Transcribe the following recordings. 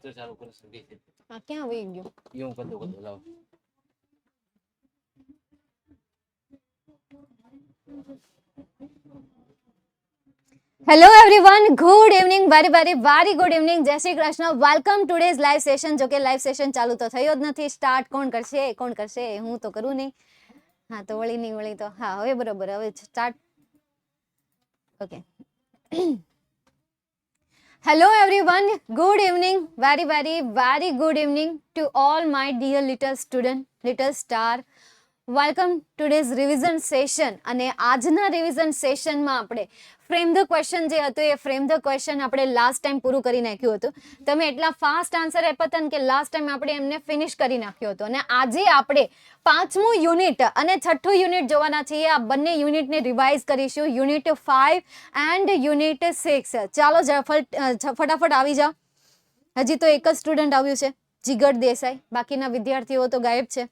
આ ક્યાં આવી ગયું? Hello everyone, good evening, very good evening, Jai Shri Krishna. Welcome today's live session. જો કે લાઈવ સેશન ચાલુ તો થયો જ નથી. સ્ટાર્ટ કોણ કરશે? હું તો કરું નહીં. હા તો વળી નહીં વળી તો હા હવે બરોબર, હવે start. Okay. Hello everyone, good evening, very good evening to all my dear little student, little star. Welcome today's revision session. અને આજના રિવિઝન સેશનમાં આપણે ફ્રેમ ધ ક્વેશ્ચન જે હતું એ ફ્રેમ ધ ક્વેશ્ચન આપણે લાસ્ટ ટાઈમ પૂરું કરી નાખ્યું હતું. તમે એટલા ફાસ્ટ આન્સર આપ્યા હતા કે લાસ્ટ ટાઈમ આપણે એમને ફિનિશ કરી નાખ્યો હતો. અને આજે આપણે 5મું યુનિટ અને 6થું યુનિટ જોવાના છીએ. આ બંને યુનિટને રિવાઇઝ કરીશું, યુનિટ 5 એન્ડ યુનિટ 6. ચાલો ફટાફટ આવી જાઓ. હજી તો એક જ સ્ટુડન્ટ આવ્યું છે, જીગર દેસાઈ. બાકીના વિદ્યાર્થીઓ તો ગાયબ છે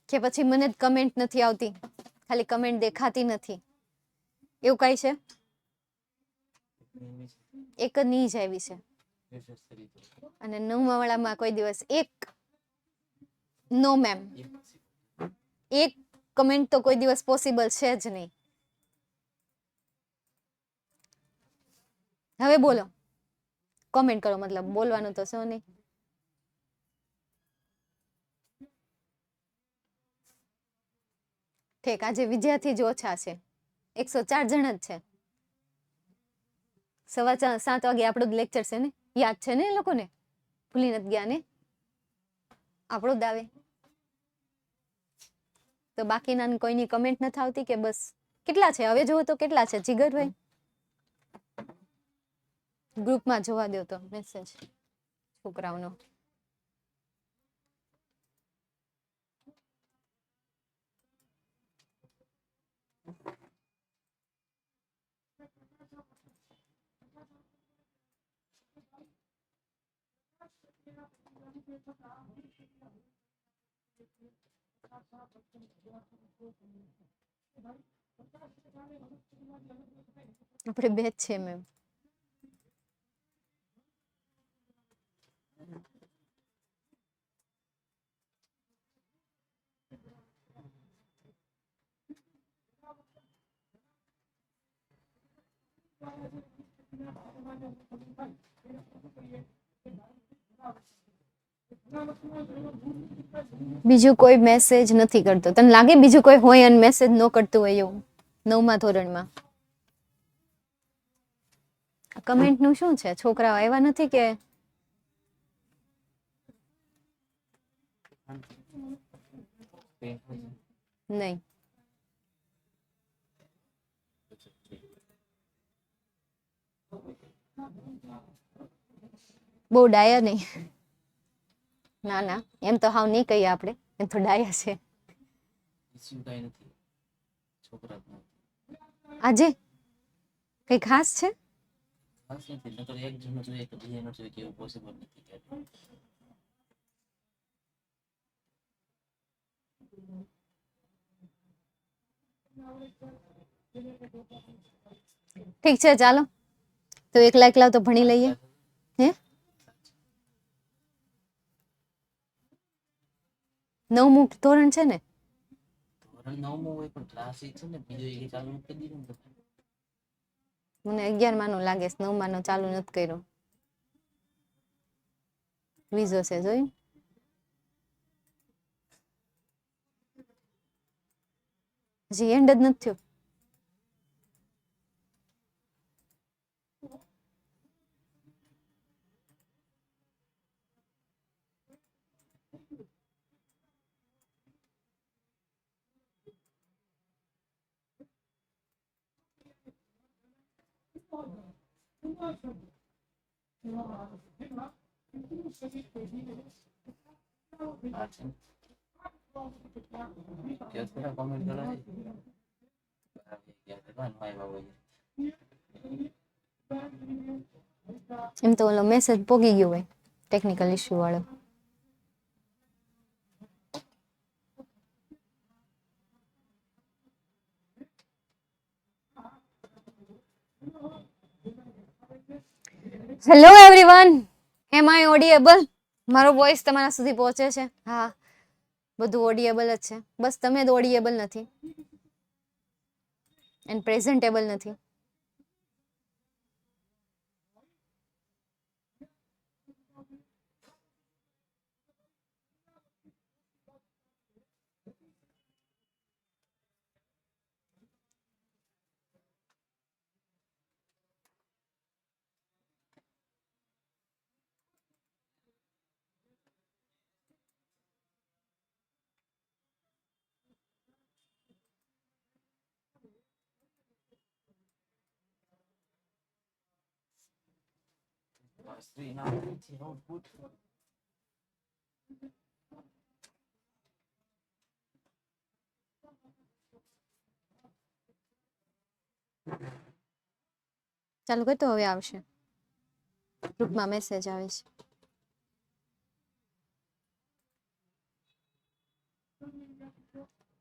કે પછી મને જ કમેન્ટ નથી આવતી, ખાલી કમેન્ટ દેખાતી નથી, એવું કઈ છે? એક જ ની જ આવી છે. અને 9મા વાળામાં કોઈ દિવસ એક નો મેમ, એક કમેન્ટ તો કોઈ દિવસ પોસિબલ છે જ નહીં. હવે બોલો, કોમેન્ટ કરો, મતલબ બોલવાનું તો શું નહીં. ઠીક, આજે વિદ્યાર્થી જ ઓછા છે, 104 જણ જ છે. 7:15 વાગે આપણું જ લેક્ચર છે ને, યાદ છે ને એ લોકોને? ભૂલી નથી ગયા ને? આપણું જ આવે તો બાકીના કોઈની કમેન્ટ નથી આવતી કે બસ? કેટલા છે હવે જોવો તો, કેટલા છે જીગરભાઈ? ગ્રુપમાં જોવા દો તો મેસેજ છોકરાઓનો. આપણે બે જ છે મેમ. બીજું કોઈ મેસેજ નથી કરતો? તને લાગે બીજું કોઈ હોય અને મેસેજ ન કરતું હોય એવું 9મા ધોરણમાં? કમેન્ટ નું શું છે? છોકરાઓ આવ્યા નથી કે? નહીં. બહુ ડાયા નહીં. ના ના, એમ તો હાવ નહીં કહીએ આપણે, એમ તો ડાયા છે. આજે કઈ ખાસ છે? ઠીક છે, ચાલો તો એકલા તો ભણી લઈએ. હે 9મું ધોરણ છે ને? મને 11માનું લાગે છે, 9માનું ચાલુ નથી કર્યું. વીઝો છે જોયું? હજી એન્ડ જ નથી થયો. એમ તો ઓલો મેસેજ પોગી ગયો હોય, ટેકનિકલ ઇશ્યુ વાળો. હેલો એવરીવન, એમ આઈ ઓડિયેબલ? મારો વોઇસ તમારા સુધી પહોંચે છે? હા, બધું ઓડિયેબલ જ છે, બસ તમે જ ઓડિયેબલ નથી એન્ડ પ્રેઝન્ટેબલ નથી. ચાલુ કર તો હવે આવશે, ગ્રુપમાં મેસેજ આવે છે.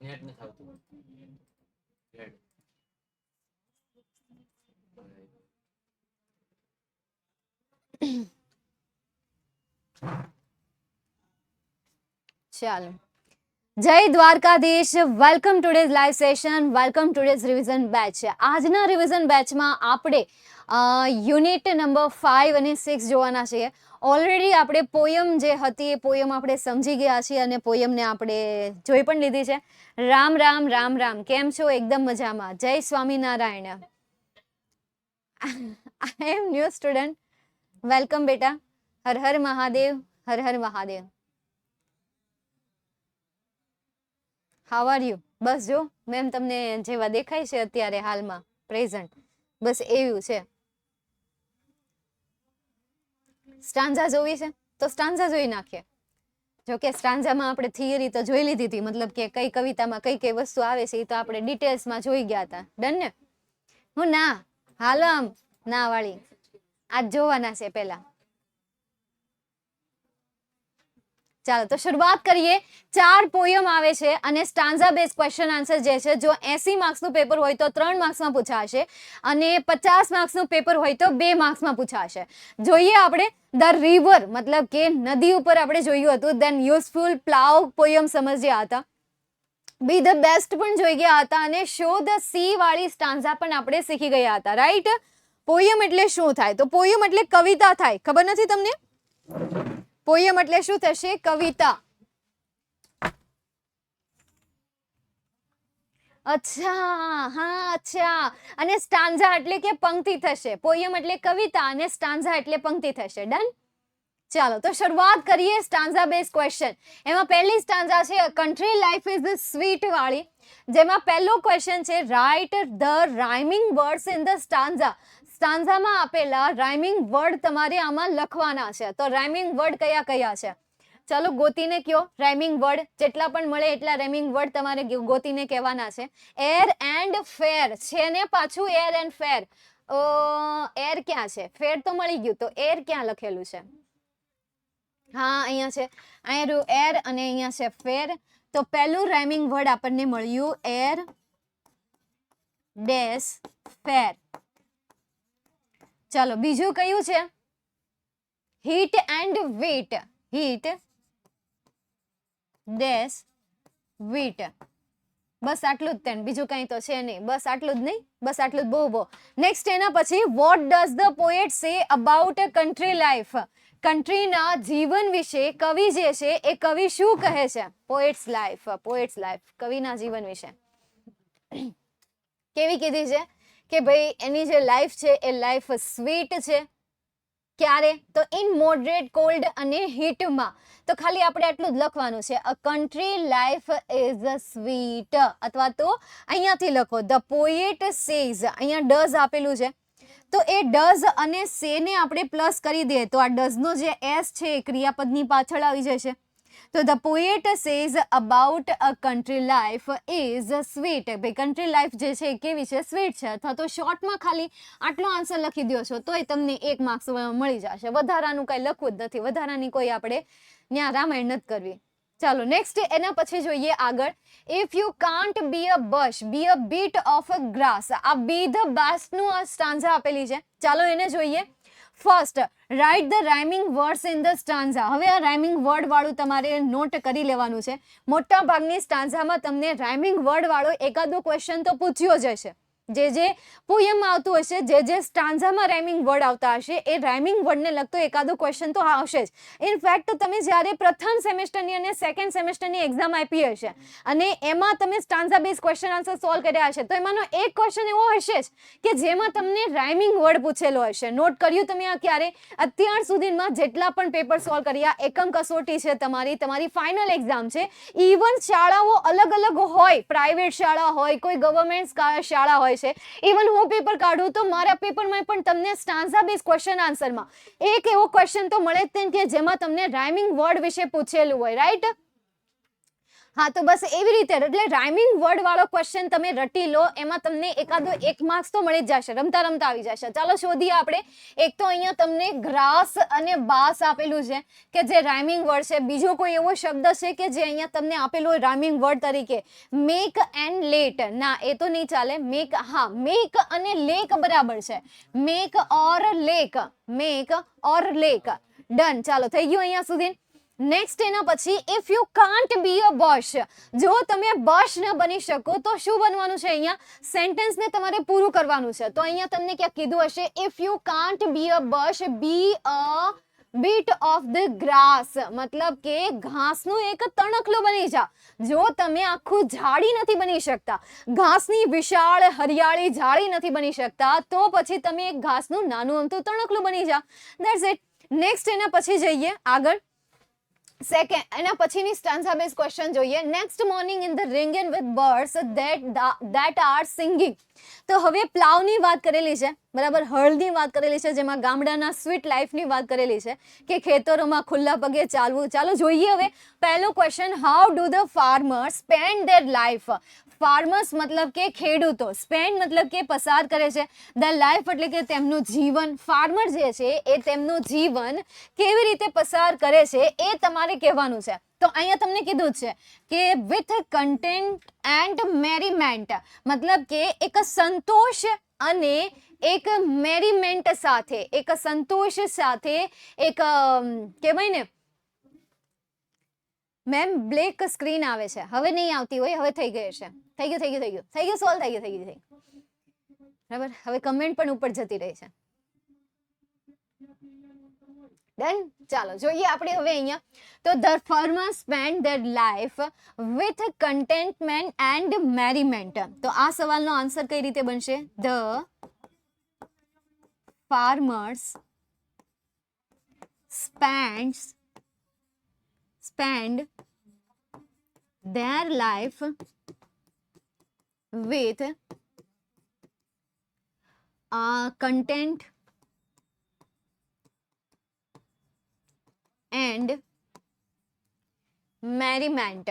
નેટ નથી આવતું. ચાલો, જય Dwarkadhish. Welcome today's live session, welcome today's revision batch. આજના રિવિઝન બેચમાં આપણે યુનિટ નંબર 5 અને 6 જોવાના છીએ. ઓલરેડી આપણે પોયમ જે હતી એ પોયમ આપણે સમજી ગયા છીએ અને પોયમને આપણે જોઈ પણ લીધી છે. રામ રામ રામ રામ, કેમ છો? એકદમ મજામાં. Jai Swaminarayan. I am new student. Welcome બેટા. Har Har Mahadev, Har Har Mahadev. How are you? બસ જો મેમ તમને જેવા દેખાય છે અત્યારે હાલમાં પ્રેઝન્ટ, બસ એવું છે. સ્ટાન્ઝા જોવી છે તો સ્ટાન્ઝા જોઈ નાખીએ. જો કે સ્ટાન્ઝામાં આપણે થિયરી તો જોઈ લીધી હતી, મતલબ કે કઈ કવિતામાં કઈ કઈ વસ્તુ આવે છે એ તો આપણે ડિટેલ્સમાં જોઈ ગયા હતા. ડન ને? હું ના હાલો આમ ના વાળી આજ જોવાના છે પેલા. ચાલો તો શરૂઆત કરીએ. 4 પોયમ આવે છે અને સ્ટાન્ઝા બેઝ ક્વેશ્ચન આન્સર જે છે, જો 80 માર્ક્સનું પેપર હોય તો 3 માર્ક્સમાં પૂછાશે અને 50 માર્ક્સનું પેપર હોય તો 2 માર્ક્સમાં પૂછાશે. જોઈએ આપણે ધ રિવર, મતલબ કે નદી ઉપર આપણે જોયું હતું. દેન યુઝફુલ પ્લાવ પોયમ સમજ્યા હતા. બી ધ બેસ્ટ પણ જોઈ ગયા હતા અને શો ધ સી વાળી સ્ટાન્ઝા પણ આપણે શીખી ગયા હતા. રાઈટ? પોયમ એટલે શું થાય? તો પોયમ એટલે કવિતા થાય. ખબર નથી તમને? પોયમ એટલે શું થશે? કવિતા. અચ્છા, હા અચ્છા. અને સ્ટાન્ઝા એટલે કે પંક્તિ થશે. પોયમ એટલે કવિતા અને સ્ટાન્ઝા એટલે પંક્તિ થશે. ડન? ચાલો તો શરૂઆત કરીએ સ્ટાન્ઝા બેઝ ક્વેશ્ચન. એમાં પહેલી સ્ટાન્ઝા છે કન્ટ્રી લાઈફ ઇઝ સ્વીટ વાળી, જેમાં પહેલો ક્વેશ્ચન છે write the rhyming words in the stanza. સ્ટાન્ઝામાં આપેલા રાઇમિંગ વર્ડ તમારે આમાં લખવાના છે. તો રાઇમિંગ વર્ડ કયા કયા છે? ચાલો ગોતીને કયો રાઇમિંગ વર્ડ. જેટલા પણ મળે એટલા રાઇમિંગ વર્ડ તમારે ગોતીને કહેવાના છે. એર એન્ડ ફેર છે ને, પાછું એર એન્ડ ફેર. એર ક્યાં છે? ફેર તો મળી ગયું, તો એર ક્યાં લખેલું છે? હા અહીંયા છે, અહીંયા એર અને અહીંયા છે ફેર. તો પહેલું રાઇમિંગ વર્ડ આપણને મળ્યું એર ડેશ ફેર. ચાલો બીજું કયું છે? Heat and wheat. Heat dash wheat. બસ આટલું જ તેન, બીજું કઈ તો છે નહીં. બસ આટલું જ નહીં, બસ આટલું જ બહુ. નેક્સ્ટ એના પછી what does the poet say about country life. કન્ટ્રીના જીવન વિશે કવિ જે છે એ કવિ શું કહે છે? Poets life. પોએટ્સ લાઈફ કવિના જીવન વિશે કેવી કીધી છે કે ભાઈ એની જે લાઈફ છે એ લાઈફ સ્વીટ છે. ક્યારે? તો ઇન મોડરેટ કોલ્ડ અને હીટમાં. તો ખાલી આપણે આટલું જ લખવાનું છે, અ કન્ટ્રી લાઈફ ઇઝ સ્વીટ. અથવા તો અહીંયાથી લખો ધ પોએટ સેઝ. અહીંયા ડઝ આપેલું છે તો એ ડઝ અને સે ને આપણે પ્લસ કરી દઈએ તો આ ડઝ નો જે એસ છે એ ક્રિયાપદની પાછળ આવી જશે. તો the poet says about a country life is sweet. ભાઈ કન્ટ્રી લાઈફ જે છે એ કેવી છે? સ્વીટ છે. અથવા તો શોર્ટમાં ખાલી આટલો આન્સર લખી દો છો તોય તમને 1 માર્ક્સ મળી જશે. વધારાનું કઈ લખવું જ નથી, વધારાની કોઈ આપણે ત્યાં રામાયણ નથી કરવી. ચાલો નેક્સ્ટ એના પછી જોઈએ આગળ. If you can't be a bush be a bit of a grass. આ બી ધ બેસ્ટ નું આ સ્ટાન્ઝા આપેલી છે. ચાલો એને જોઈએ. First right the rhyming words in the stanza. હવે આ રાઇમિંગ વર્ડ વાળું તમારે નોટ કરી લેવાનું છે. મોટા ભાગની સ્ટાન્ઝામાં તમને રાઇમિંગ વર્ડ વાળો એકાદો ક્વેશ્ચન તો પૂછ્યો જ હશે. જે પોયમમાં આવતું હશે, જે સ્ટાન્ઝામાં રાઇમિંગ વર્ડ આવતા હશે, એ રાઇમિંગ વર્ડને લગતો એકાદો ક્વેશ્ચન તો આવશે જ. ઇનફેક્ટ તમે જ્યારે પ્રથમ સેમેસ્ટરની અને સેકન્ડ સેમેસ્ટરની એક્ઝામ આપી હશે અને એમાં તમે stanza base question answer solve કર્યા હશે, તો એમાંનો એક ક્વેશ્ચન એવો હશે જ કે જેમાં તમને રાઇમિંગ વર્ડ પૂછેલો હશે. નોટ કર્યું તમે આ ક્યારે? અત્યાર સુધીમાં જેટલા પણ પેપર સોલ્વ કર્યા, એકમ કસોટી છે તમારી ફાઇનલ એક્ઝામ છે, ઇવન શાળાઓ અલગ અલગ હોય, પ્રાઇવેટ શાળા હોય, કોઈ ગવર્મેન્ટ શાળા હોય છે, ઇવન હું પેપર કાઢું તો મારા પેપરમાં પણ તમને સ્ટાન્ઝા બેઝ ક્વેશ્ચન આન્સરમાં એક એવો ક્વેશ્ચન તો મળે જ કે જેમાં તમને રાઇમિંગ વર્ડ વિશે પૂછેલું હોય, રાઈટ? હા, તો બસ એવી રીતે એટલે રાઇમિંગ વર્ડ વાળો ક્વેશ્ચન તમે રટી લો, એમાં તમને એકાદો 1 માર્ક્સ તો મળી જ જશે, રમતા રમતા આવી જશે. ચાલો શોધીએ આપણે. એક તો અહીંયા તમને ગ્રાસ અને બાસ આપેલું છે કે જે રાઇમિંગ વર્ડ છે. બીજો કોઈ એવો શબ્દ છે કે જે અહીંયા તમને આપેલો હોય રાઇમિંગ વર્ડ તરીકે? Make and let. ના, એ તો નહીં ચાલે. મેક, હા, મેક અને લેક બરાબર છે. મેક ઓર લેક, મેક ઓર લેક. ડન. ચાલો, થઈ ગયું અહીંયા સુધી. નેક્સ્ટ એના પછી if you can't be a બશ. જો તમે બશ ન બની શકો તો શું બનવાનું છે? અહીંયા સેન્ટેન્સને તમારે પૂરું કરવાનું છે. તો અહીંયા તમને ક્યાંક કીધું હશે if you can't be a bush, be a bit of the grass. મતલબ કે ઘાસનું એક તણખલું બની જા. જો તમે આખું ઝાડી નથી બની શકતા, ઘાસની વિશાળ હરિયાળી ઝાડી નથી બની શકતા, તો પછી તમે એક ઘાસનું નાનું અમથું તણખલું બની જા. That's it. નેક્સ્ટ એના પછી જઈએ આગળ. સેકન્ડ એના પછીની સ્ટાન્ઝા બેઝ ક્વેશ્ચન જોઈએ. Next morning in the ringing with birds that are singing. તો હવે પ્લાવની વાત કરેલી છે, બરાબર, હળની વાત કરેલી છે, જેમાં ગામડાના સ્વીટ લાઈફની વાત કરેલી છે કે ખેતરોમાં ખુલ્લા પગે ચાલવું. ચાલો જોઈએ હવે પહેલો question. How do the farmers spend their life. Farmers મતલબ કે ખેડૂતો, સ્પેન્ડ મતલબ કે પસાર કરે છે, ધ લાઈફ એટલે કે તેમનું જીવન. ફાર્મર જે છે એ તેમનું જીવન કેવી રીતે પસાર કરે છે એ તમારે કહેવાનું છે. તો અહીંયા તમને કીધું છે કે વિથ કન્ટેન્ટ એન્ડ મેરીમેન્ટ, મતલબ કે એક સંતોષ અને એક મેરીમેન્ટ સાથે, એક સંતોષ સાથે, એક કહેવાય ને મેમ બ્લેક સ્ક્રીન આવે છે, હવે નહીં આવતી હોય, હવે થઈ ગઈ છે. થઈ ગયું સોલ્વ થઈ ગયું. બરાબર, હવે કમેન્ટ પણ ઉપર જતી રહી છે. ડન. ચાલો જોઈએ આપણે હવે અહીંયા. તો the farmers spend their life with contentment and merriment. તો આ સવાલનો આન્સર કઈ રીતે બનશે? The farmers spend their life with content and merriment.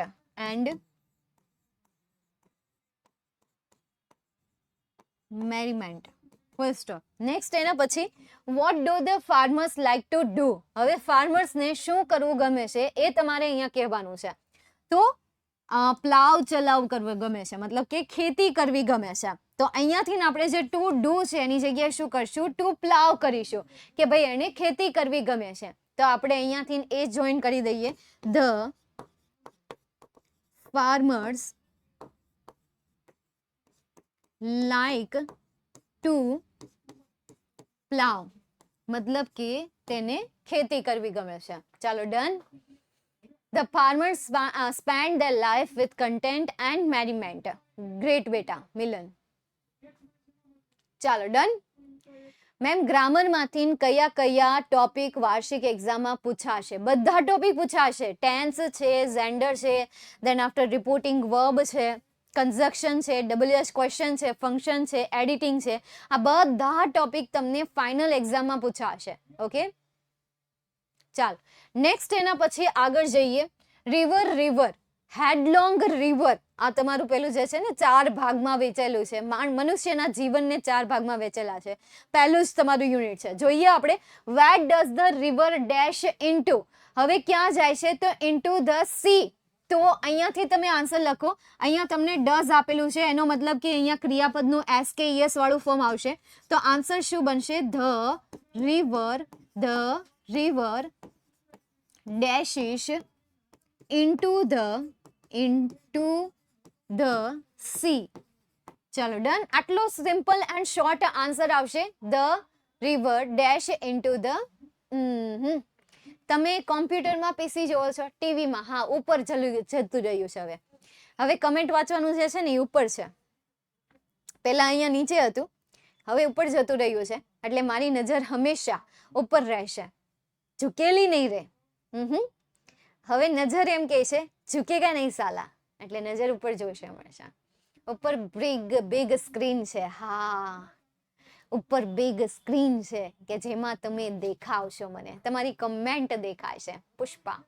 Full stop. Next એના પછી what do the farmers like to do. હવે ફાર્મર્સને શું કરવું ગમે છે એ તમારે અહીંયા કહેવાનું છે. તો પ્લાવ ચલાવ કરવું ગમે છે, મતલબ કે ખેતી કરવી ગમે છે. તો અહીંયાથી આપણે જે ટુ ડુ છે એની જગ્યાએ શું કરશું? ટુ પ્લાવ કરીશું કે ભાઈ એને ખેતી કરવી ગમે છે. તો આપણે અહીંયાથી એ જોઈન કરી દઈએ. The farmers like to plough, મતલબ કે તેને ખેતી કરવી ગમે છે. ચાલો done. The farmers spend their life with content and merriment. Great બેટા મિલન. ચાલો ડન. મેમ ગ્રામરમાંથી કયા ટોપિક વાર્ષિક એક્ઝામમાં પૂછાશે? બધા ટોપિક પૂછાશે. ટેન્સ છે, જેન્ડર છે, દેન આફ્ટર રિપોર્ટિંગ વર્બ છે, કન્જક્શન છે, WH ક્વેશ્ચન છે, ફંક્શન છે, એડિટિંગ છે. આ બધા ટોપિક તમને ફાઇનલ એક્ઝામમાં પૂછાશે. ઓકે, ચાલ નેક્સ્ટ એના પછી આગળ જઈએ. River, headlong river. આ તમારું પેલું જે છે ને 4 ભાગમાં વેચેલું છે, મનુષ્યના જીવનને 4 ભાગમાં વેચેલા છે. પહેલું જ તમારું યુનિટ છે. જોઈએ આપણે. Where does the river dash into. હવે ક્યાં જાય છે? તો ઇન્ટુ ધ સી. તો અહીંયાથી તમે આન્સર લખો. અહીંયા તમને ડઝ આપેલું છે, એનો મતલબ કે અહીંયા ક્રિયાપદનું એસ કે યસ વાળું ફોર્મ આવશે. તો આન્સર શું બનશે? The river dashes into the sea. ચાલો ડન. આટલો સિમ્પલ એન્ડ શોર્ટ આન્સર આવશે. The river dash into the. તમે કોમ્પ્યુટરમાં પીસી જોવો છો, ટીવીમાં? હા, ઉપર જતું રહ્યું છે. હવે કમેન્ટ વાંચવાનું જે છે ને એ ઉપર છે. પહેલા અહીંયા નીચે હતું, હવે ઉપર જતું રહ્યું છે. એટલે મારી નજર હંમેશા ઉપર રહેશે, ઝૂકેલી નહીં રહે. હવે નજર એમ કહે છે ઝૂકેગા નહીં સાલા, એટલે નજર ઉપર જોશે હંમેશા. ઉપર બિગ સ્ક્રીન છે. હા, ઉપર બિગ સ્ક્રીન છે કે જેમાં તમે દેખાવશો મને, તમારી કમેન્ટ દેખાય છે. પુષ્પા.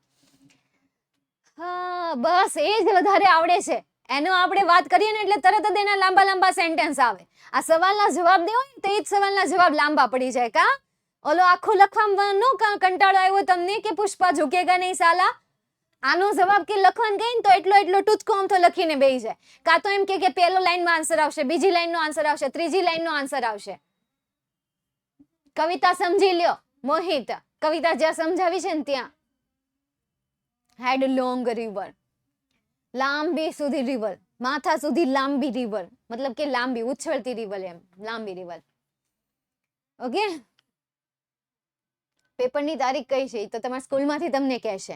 હા, બસ એ જ વધારે આવડે છે. એનો આપણે વાત કરીએ ને એટલે તરત જ એના લાંબા સેન્ટેન્સ આવે. આ સવાલના જવાબ દેવો ને તો એ જ સવાલના જવાબ લાંબા પડી જાય. કા ઓલો આખું લખવામાં નો કંટાળો આવ્યો તમને કે પુષ્પા ઝૂકેગા નહીં સાલા? આનો જવાબ કે લખવાનું કહીને તો એટલો ટૂચકો આમ તો લખીને બેસી જાય. કાં તો એમ કે પહેલો લાઈનમાં આન્સર આવશે, બીજી લાઈનનો આન્સર આવશે, ત્રીજી લાઈનનો આન્સર આવશે. કવિતા સમજી લ્યો મોહિત, કવિતા જ્યાં સમજાવી છે ને ત્યાં. હેડ લોંગ રિવર, લાંબી સુધી રિવર, માથા સુધી લાંબી રિવર, મતલબ કે લાંબી ઉછળતી રિવર, એમ લાંબી રિવર. ઓકે, પેપરની તારીખ કઈ છે તો તમારા સ્કૂલમાંથી તમને કહેશે.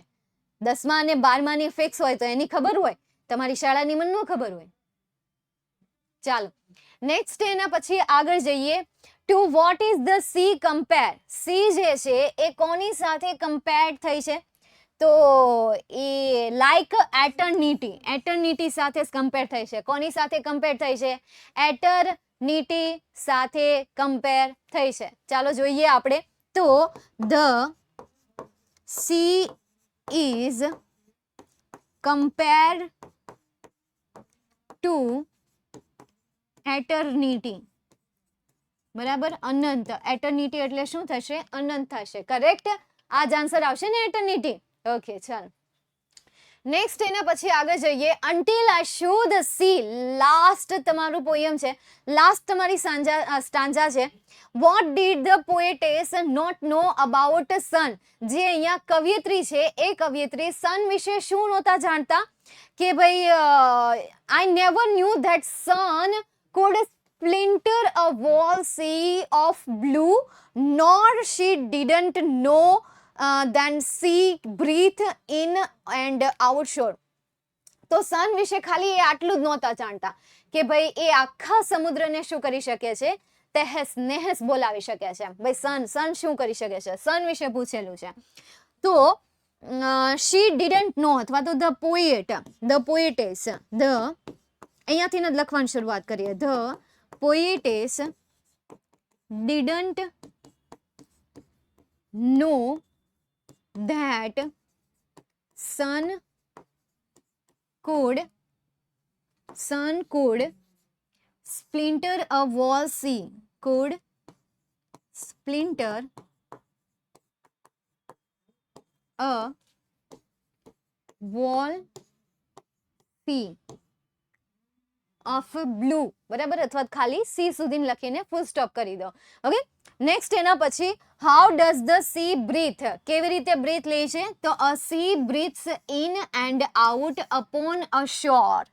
10મા અને 12માની ફિક્સ હોય તો એની ખબર હોય, તમારી શાળાની મને ન ખબર હોય. ચાલો નેક્સ્ટ એના પછી આગળ જઈએ. To what is the C compare? C જે છે એ કોની સાથે કમ્પેર થઈ છે? તો એ લાઈક એટર્નિટી સાથે કમ્પેર થઈ છે. કોની સાથે કમ્પેર થઈ છે? એટર્નિટી સાથે કમ્પેર થઈ છે. ચાલો જોઈએ આપણે. તો the sea is compared to eternity. બરાબર, અનંત. એટર્નિટી એટલે શું થશે? અનંત થશે. કરેક્ટ, આ જ આન્સર આવશે ને, એટર્નિટી. ઓકે, ચાલ નેક્સ્ટ એના પછી આગળ જઈએ. until I show the sea, last તમારું પોયમ છે, લાસ્ટ તમારી સ્ટાન્જા છે. what did the poetess not know about sun? જે અહીંયા કવિયત્રી છે એ કવિયત્રી સન વિશે શું નહોતા જાણતા? કે ભાઈ I never knew that sun could splinter a wall sea of blue, nor she didn't know then sea breathe in and out shore. તો સન વિશે ખાલી એ આટલું જ નહોતા જાણતા કે ભાઈ એ આખા સમુદ્રને શું કરી શકે છે? તહેસ નહેસ બોલાવી શકે છે. ભાઈ સન શું કરી શકે છે? સન વિશે પૂછેલું છે. તો she didn't know અથવા તો the poetess, અહીંયાથી જ લખવાની શરૂઆત કરીએ. the poetess didn't know that sun could splinter a wall sea, could splinter a wall sea of blue. બરાબર, અથવા ખાલી સી સુધી લખીને ફૂલ સ્ટોપ કરી દો. ઓકે, નેક્સ્ટ એના પછી how does the sea breathe? કેવી રીતે બ્રીથ લે છે? તો a sea breathes in and out upon a shore.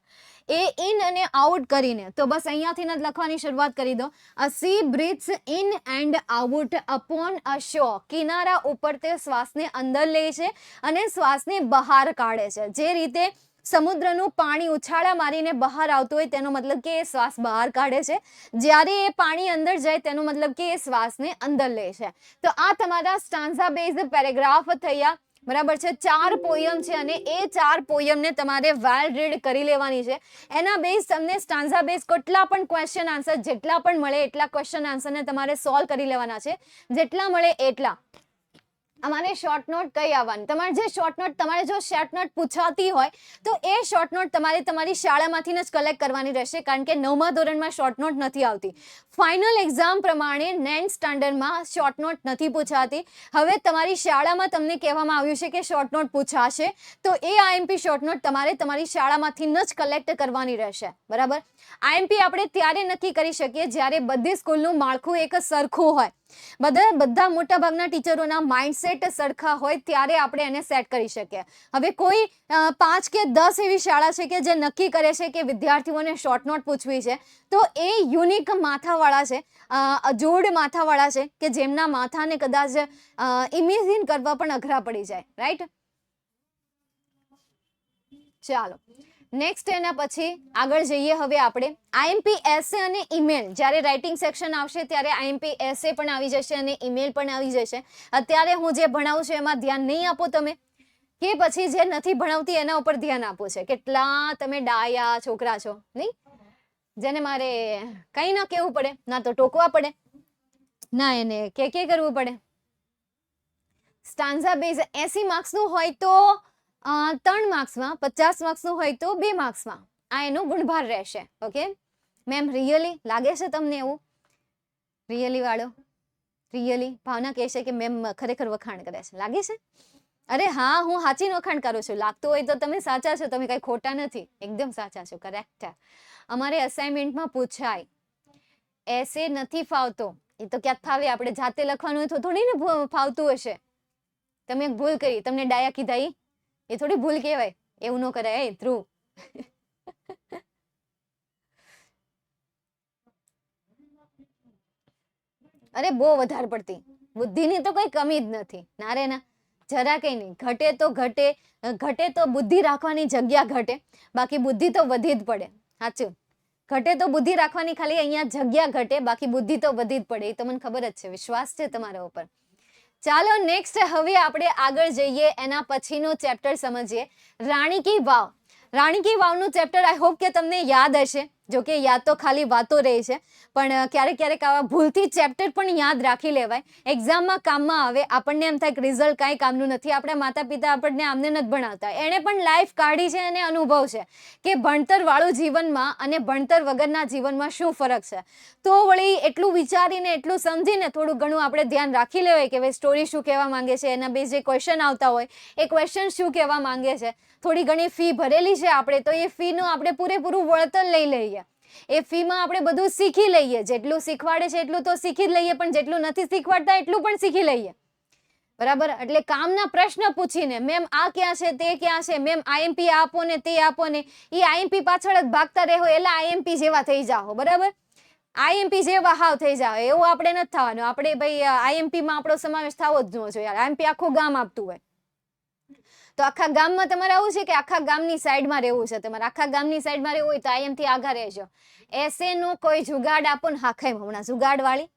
એ ઇન અને આઉટ કરીને, તો બસ અહીંયાથી જ લખવાની શરૂઆત કરી દો. A sea breathes in and out upon a shore. કિનારા ઉપર તે શ્વાસને અંદર લે છે અને શ્વાસને બહાર કાઢે છે. જે રીતે સમુદ્રનું પાણી ઉછાળા મારીને બહાર આવતું હોય તેનો મતલબ કે એ શ્વાસ બહાર કાઢે છે, જ્યારે એ પાણી અંદર જાય તેનો મતલબ કે એ શ્વાસને અંદર લે છે. તો આ તમારા સ્ટાન્ઝા બેઝ પેરેગ્રાફ થયા. બરાબર છે, 4 પોયમ છે અને એ 4 પોયમને તમારે વેલ રીડ કરી લેવાની છે. એના બેઝ તમને સ્ટાન્ઝા બેઝ કેટલા પણ ક્વેશ્ચન આન્સર જેટલા પણ મળે એટલા ક્વેશ્ચન આન્સરને તમારે સોલ્વ કરી લેવાના છે, જેટલા મળે એટલા. અમારે શોર્ટ નોટ કઈ આવવાની, તમારે જે શોર્ટ નોટ, તમારે જો શોર્ટ નોટ પૂછાતી હોય તો એ શોર્ટ નોટ તમારે તમારી શાળામાંથી જ કલેક્ટ કરવાની રહેશે, કારણ કે 9મા ધોરણમાં શોર્ટ નોટ નથી આવતી. ફાઇનલ એક્ઝામ પ્રમાણે 9th સ્ટાન્ડર્ડમાં શોર્ટ નોટ નથી પૂછાતી. હવે તમારી શાળામાં તમને કહેવામાં આવ્યું છે કે શોર્ટ નોટ પૂછાશે, તો એ આઈએમપી શોર્ટ નોટ તમારે તમારી શાળામાંથી જ કલેક્ટ કરવાની રહેશે. બરાબર. આઈએમપી આપણે ત્યારે નક્કી કરી શકીએ જ્યારે બધી સ્કૂલનું માળખું એક સરખું હોય, બધા મોટા ભાગના ટીચરોના માઇન્ડસેટ સરખા હોય ત્યારે આપણે એને સેટ કરી શકીએ. હવે કોઈ 5 કે 10 એવી શાળા છે કે જે નક્કી કરે છે કે વિદ્યાર્થીઓને શોર્ટ નોટ પૂછવી છે, તો એ યુનિક માથાવાળા છે, જોડ માથાવાળા છે કે જેમના માથાને કદાચ ઇમેજિન કરવા પણ અઘરા પડી જાય. રાઈટ. ચાલો નેક્સ્ટ એના પછી આગળ જઈએ. હવે આપણે આઈએમપી એસે અને ઈમેલ, જ્યારે રાઇટિંગ સેક્શન આવશે ત્યારે આઈએમપી એસે પણ આવી જશે અને ઈમેલ પણ આવી જશે. અત્યારે હું જે ભણાવું છું એમાં ધ્યાન નહીં આપો તમે, કે પછી જે નથી ભણાવતી એના ઉપર ધ્યાન આપવું છે? કેટલા તમે ડાયા છોકરા છો નહીં, જેને મારે કંઈ ના કહેવું પડે, ના તો ટોકવા પડે, ના એને કે કરવું પડે. સ્ટાન્ઝા બેઝ 80 માર્ક્સનું હોય તો 3 માર્ક્સમાં, 50 માર્ક્સનું હોય તો 2 માર્ક્સમાં આ એનો ગુણભાર રહેશે. ઓકે મેમ, રિયલી લાગે છે તમને એવું? રિયલી વાળો, રિયલી ભાવના કહે છે કે મેમ ખરેખર વખાણ કરે છે, લાગે છે? અરે હા, હું સાચી વખાણ કરું છું. લાગતું હોય તો તમે સાચા છો, તમે કઈ ખોટા નથી, એકદમ સાચા છો, કરેક્ટ. અમારે અસાઇનમેન્ટમાં પૂછાય એસે નથી ફાવતો, એ તો ક્યાંક ફાવે, આપણે જાતે લખવાનું હોય તો થોડી ને ફાવતું હશે. તમે એક ભૂલ કરી, તમને ડાયા કીધા એ થોડી ભૂલ કહેવાય, એવું ન કરાય. એ ધ્રુવ અરે બહુ વધારે પડતી બુદ્ધિની તો કોઈ કમી જ નથી. ના રે ના, જરા કઈ નહીં. ઘટે તો બુદ્ધિ રાખવાની જગ્યા ઘટે, બાકી બુદ્ધિ તો વધી જ પડે. સાચું, ઘટે તો બુદ્ધિ રાખવાની ખાલી અહીંયા જગ્યા ઘટે, બાકી બુદ્ધિ તો વધી જ પડે. એ તો મને ખબર જ છે, વિશ્વાસ છે તમારા ઉપર. ચાલો નેક્સ્ટ હવે આપણે આગળ જઈએ, એના પછીનો ચેપ્ટર સમજીએ, રાણી કી વાવ. Rani ki વાવનું chapter I hope કે તમને યાદ હશે. જો કે યાદ તો ખાલી વાતો રહી છે, પણ ક્યારેક આવા ભૂલથી ચેપ્ટર પણ યાદ રાખી લેવાય, એક્ઝામમાં કામમાં આવે. આપણને એમ થાય કે રિઝલ્ટ કાંઈ કામનું નથી, આપણા માતા પિતા આપણને આમને નથી ભણાવતા, એણે પણ લાઈફ કાઢી છે અને અનુભવ છે કે ભણતરવાળું જીવનમાં અને ભણતર વગરના જીવનમાં શું ફરક છે. તો વળી એટલું વિચારીને, એટલું સમજીને થોડું ઘણું આપણે ધ્યાન રાખી લેવાય કે ભાઈ સ્ટોરી શું કહેવા માંગે છે, એના બે જે ક્વેશ્ચન આવતા હોય એ ક્વેશ્ચન શું કહેવા માંગે છે. થોડી ઘણી ફી ભરેલી છે આપણે, તો એ ફીનું આપણે પૂરેપૂરું વળતર લઈ લઈએ. એ ફીમાં આપણે બધું શીખી લઈએ, જેટલું શીખવાડે છે એટલું તો શીખી જ લઈએ, પણ જેટલું નથી શીખવાડતા એટલું પણ શીખી લઈએ. બરાબર. એટલે કામના પ્રશ્ન પૂછીને મેમ આ ક્યાં છે, તે ક્યાં છે, મેમ આઈએમપી આપો ને તે આપો ને, એ આઈએમપી પાછળ જ ભાગતા રહો, એટલે આઈએમપી જેવા થઈ જાઓ. બરાબર. આઈએમપી જેવા હાવ થઈ જાવ, એવું આપણે નથી થવાનું. આપણે ભાઈ આઈએમપી માં આપણો સમાવેશ થવો જ ન જોઈએ. આઈએમપી આખું ગામ આપતું હોય તો આખા ગામમાં તમારે આવું છે કે આખા ગામની સાઈડમાં રહેવું છે, તમારે આખા ગામની સાઈડમાં રહેવું હોય તો આઈએમથી આગળ રહેજો. એસે નો કોઈ જુગાડ આપો ને, હાખાઈ હમણાં જુગાડ વાળી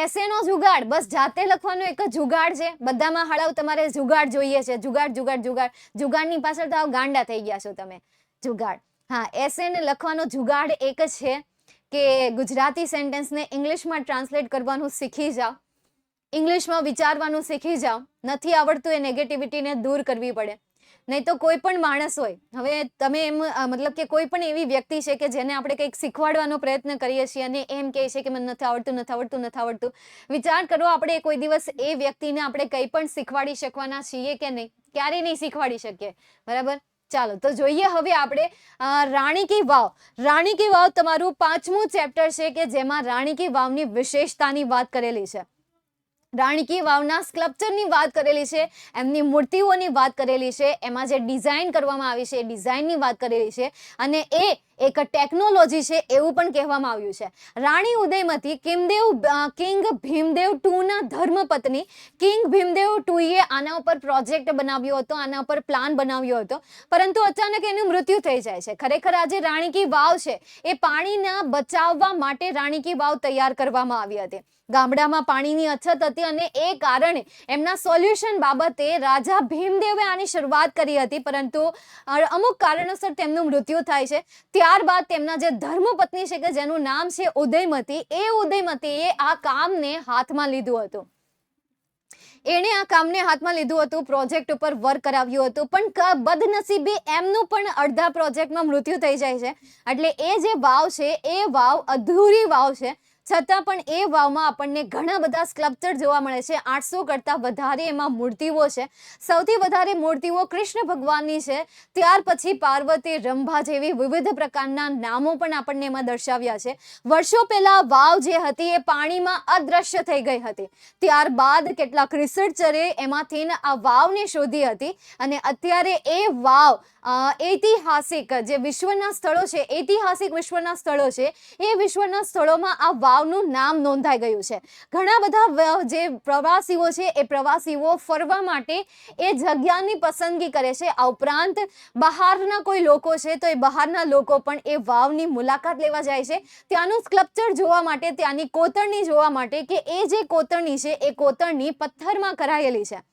એસે નો જુગાડ, બસ જાતે લખવાનો એક જ જુગાડ છે. બધામાં હળાવ તમારે જુગાડ જોઈએ છે, જુગાડ જુગાડ જુગાડ. જુગાડની પાછળ તો ગાંડા થઈ ગયા છો તમે. જુગાડ, હા, એસે ને લખવાનો જુગાડ એક જ છે કે ગુજરાતી સેન્ટેન્સને ઇંગ્લિશમાં ટ્રાન્સલેટ કરવાનું શીખી જાઓ, ઇંગ્લિશમાં વિચારવાનું શીખી જાઓ. નથી આવડતું એ નેગેટિવિટીને દૂર કરવી પડે. નહીં તો કોઈ પણ માણસ હોય, હવે તમે એમ મતલબ કે કોઈ પણ એવી વ્યક્તિ છે કે જેને આપણે કંઈક શીખવાડવાનો પ્રયત્ન કરીએ છીએ અને એમ કહે છે કે મને નથી આવડતું. વિચાર કરો, આપણે કોઈ દિવસ એ વ્યક્તિને આપણે કંઈ પણ શીખવાડી શકવાના છીએ કે નહીં? ક્યારેય નહીં શીખવાડી શકીએ. બરાબર. ચાલો તો જોઈએ હવે આપણે રાણી કી વાવ. રાણી કી વાવ તમારું 5મું ચેપ્ટર છે કે જેમાં રાણી કી વાવની વિશેષતાની વાત કરેલી છે. રાણી કી વાવના સ્કલ્પચરની વાત કરેલી છે, એમની મૂર્તિઓની વાત કરેલી છે, એમાં જે ડિઝાઇન કરવામાં આવી છે એ ડિઝાઇનની વાત કરેલી છે, અને એ એક ટેકનોલોજી છે એવું પણ કહેવામાં આવ્યું છે. રાણી ઉદયમતી કિંગ ભીમદેવ II ના ધર્મપત્ની. કિંગ ભીમદેવ II એ આના ઉપર પ્રોજેક્ટ બનાવ્યો હતો, આના ઉપર પ્લાન બનાવ્યો હતો, પરંતુ અચાનક એનું મૃત્યુ થઈ જાય છે. ખરેખર આજે રાણી કી વાવ છે એ પાણીના બચાવવા માટે રાણી કી વાવ તૈયાર કરવામાં આવી હતી. ગામડામાં પાણીની અછત હતી અને એ કારણે એમના સોલ્યુશન બાબતે રાજા ભીમદેવે આની શરૂઆત કરી હતી, પરંતુ અમુક કારણોસર તેમનું મૃત્યુ થાય છે. ત્યારબાદ તેમના જે ધર્મપત્ની છે કે જેનું નામ છે ઉદયમતી, એ ઉદયમતીએ આ કામને હાથમાં લીધું હતું. એણે આ કામને હાથમાં લીધું હતું, પ્રોજેક્ટ ઉપર વર્ક કરાવ્યું હતું, પણ બદનસીબે એમનું પણ અડધા પ્રોજેક્ટમાં મૃત્યુ થઈ જાય છે. એટલે એ જે વાવ છે એ વાવ અધૂરી વાવ છે, છતાં પણ એ વાવમાં આપણને ઘણા બધા સ્કલ્પચર જોવા મળે છે. 800 કરતાં વધારે એમાં મૂર્તિઓ છે. સૌથી વધારે મૂર્તિઓ કૃષ્ણ ભગવાનની છે, ત્યાર પછી પાર્વતી, રંભા જેવી વિવિધ પ્રકારના નામો પણ આપણને એમાં દર્શાવ્યા છે. વર્ષો પહેલા વાવ જે હતી એ પાણીમાં અદ્રશ્ય થઈ ગઈ હતી. ત્યારબાદ કેટલાક રિસર્ચરે એમાંથી આ વાવને શોધી હતી, અને અત્યારે એ વાવ ઐતિહાસિક જે વિશ્વના સ્થળો છે, ઐતિહાસિક વિશ્વના સ્થળો છે, એ વિશ્વના સ્થળોમાં આ વાવનું નામ નોંધાઈ ગયું છે. ઘણા બધા જે પ્રવાસીઓ છે એ પ્રવાસીઓ ફરવા માટે એ જગ્યાની પસંદગી કરે છે. આ ઉપરાંત બહારના કોઈ લોકો છે તો એ બહારના લોકો પણ એ વાવની મુલાકાત લેવા જાય છે, ત્યાંનું સ્કલ્પચર જોવા માટે, ત્યાંની કોતરણી જોવા માટે, કે એ જે કોતરણી છે એ કોતરણી પથ્થરમાં કરાયેલી છે.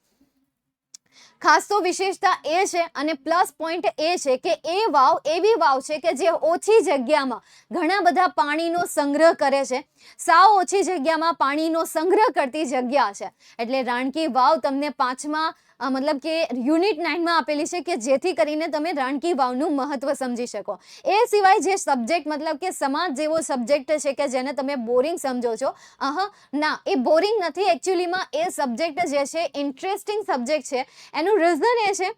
ખાસ તો વિશેષતા એ છે અને પ્લસ પોઈન્ટ એ છે કે એ વાવ એવી વાવ છે કે જે ઓછી જગ્યામાં ઘણા બધા પાણીનો સંગ્રહ કરે છે. સાવ ઓછી જગ્યામાં પાણીનો સંગ્રહ કરતી જગ્યા છે. એટલે રાણકી વાવ તમને 5મા મતલબ કે યુનિટ 9માં આપેલી છે, કે જેથી કરીને તમે રાણકી વાવનું મહત્વ સમજી શકો. એ સિવાય જે સબ્જેક્ટ મતલબ કે સમાજ જેવો સબ્જેક્ટ છે કે જેને તમે બોરિંગ સમજો છો, ના, એ બોરિંગ નથી. એકચ્યુઅલીમાં એ સબ્જેક્ટ જે છે ઇન્ટરેસ્ટિંગ સબ્જેક્ટ છે. એનું રીઝન એ છે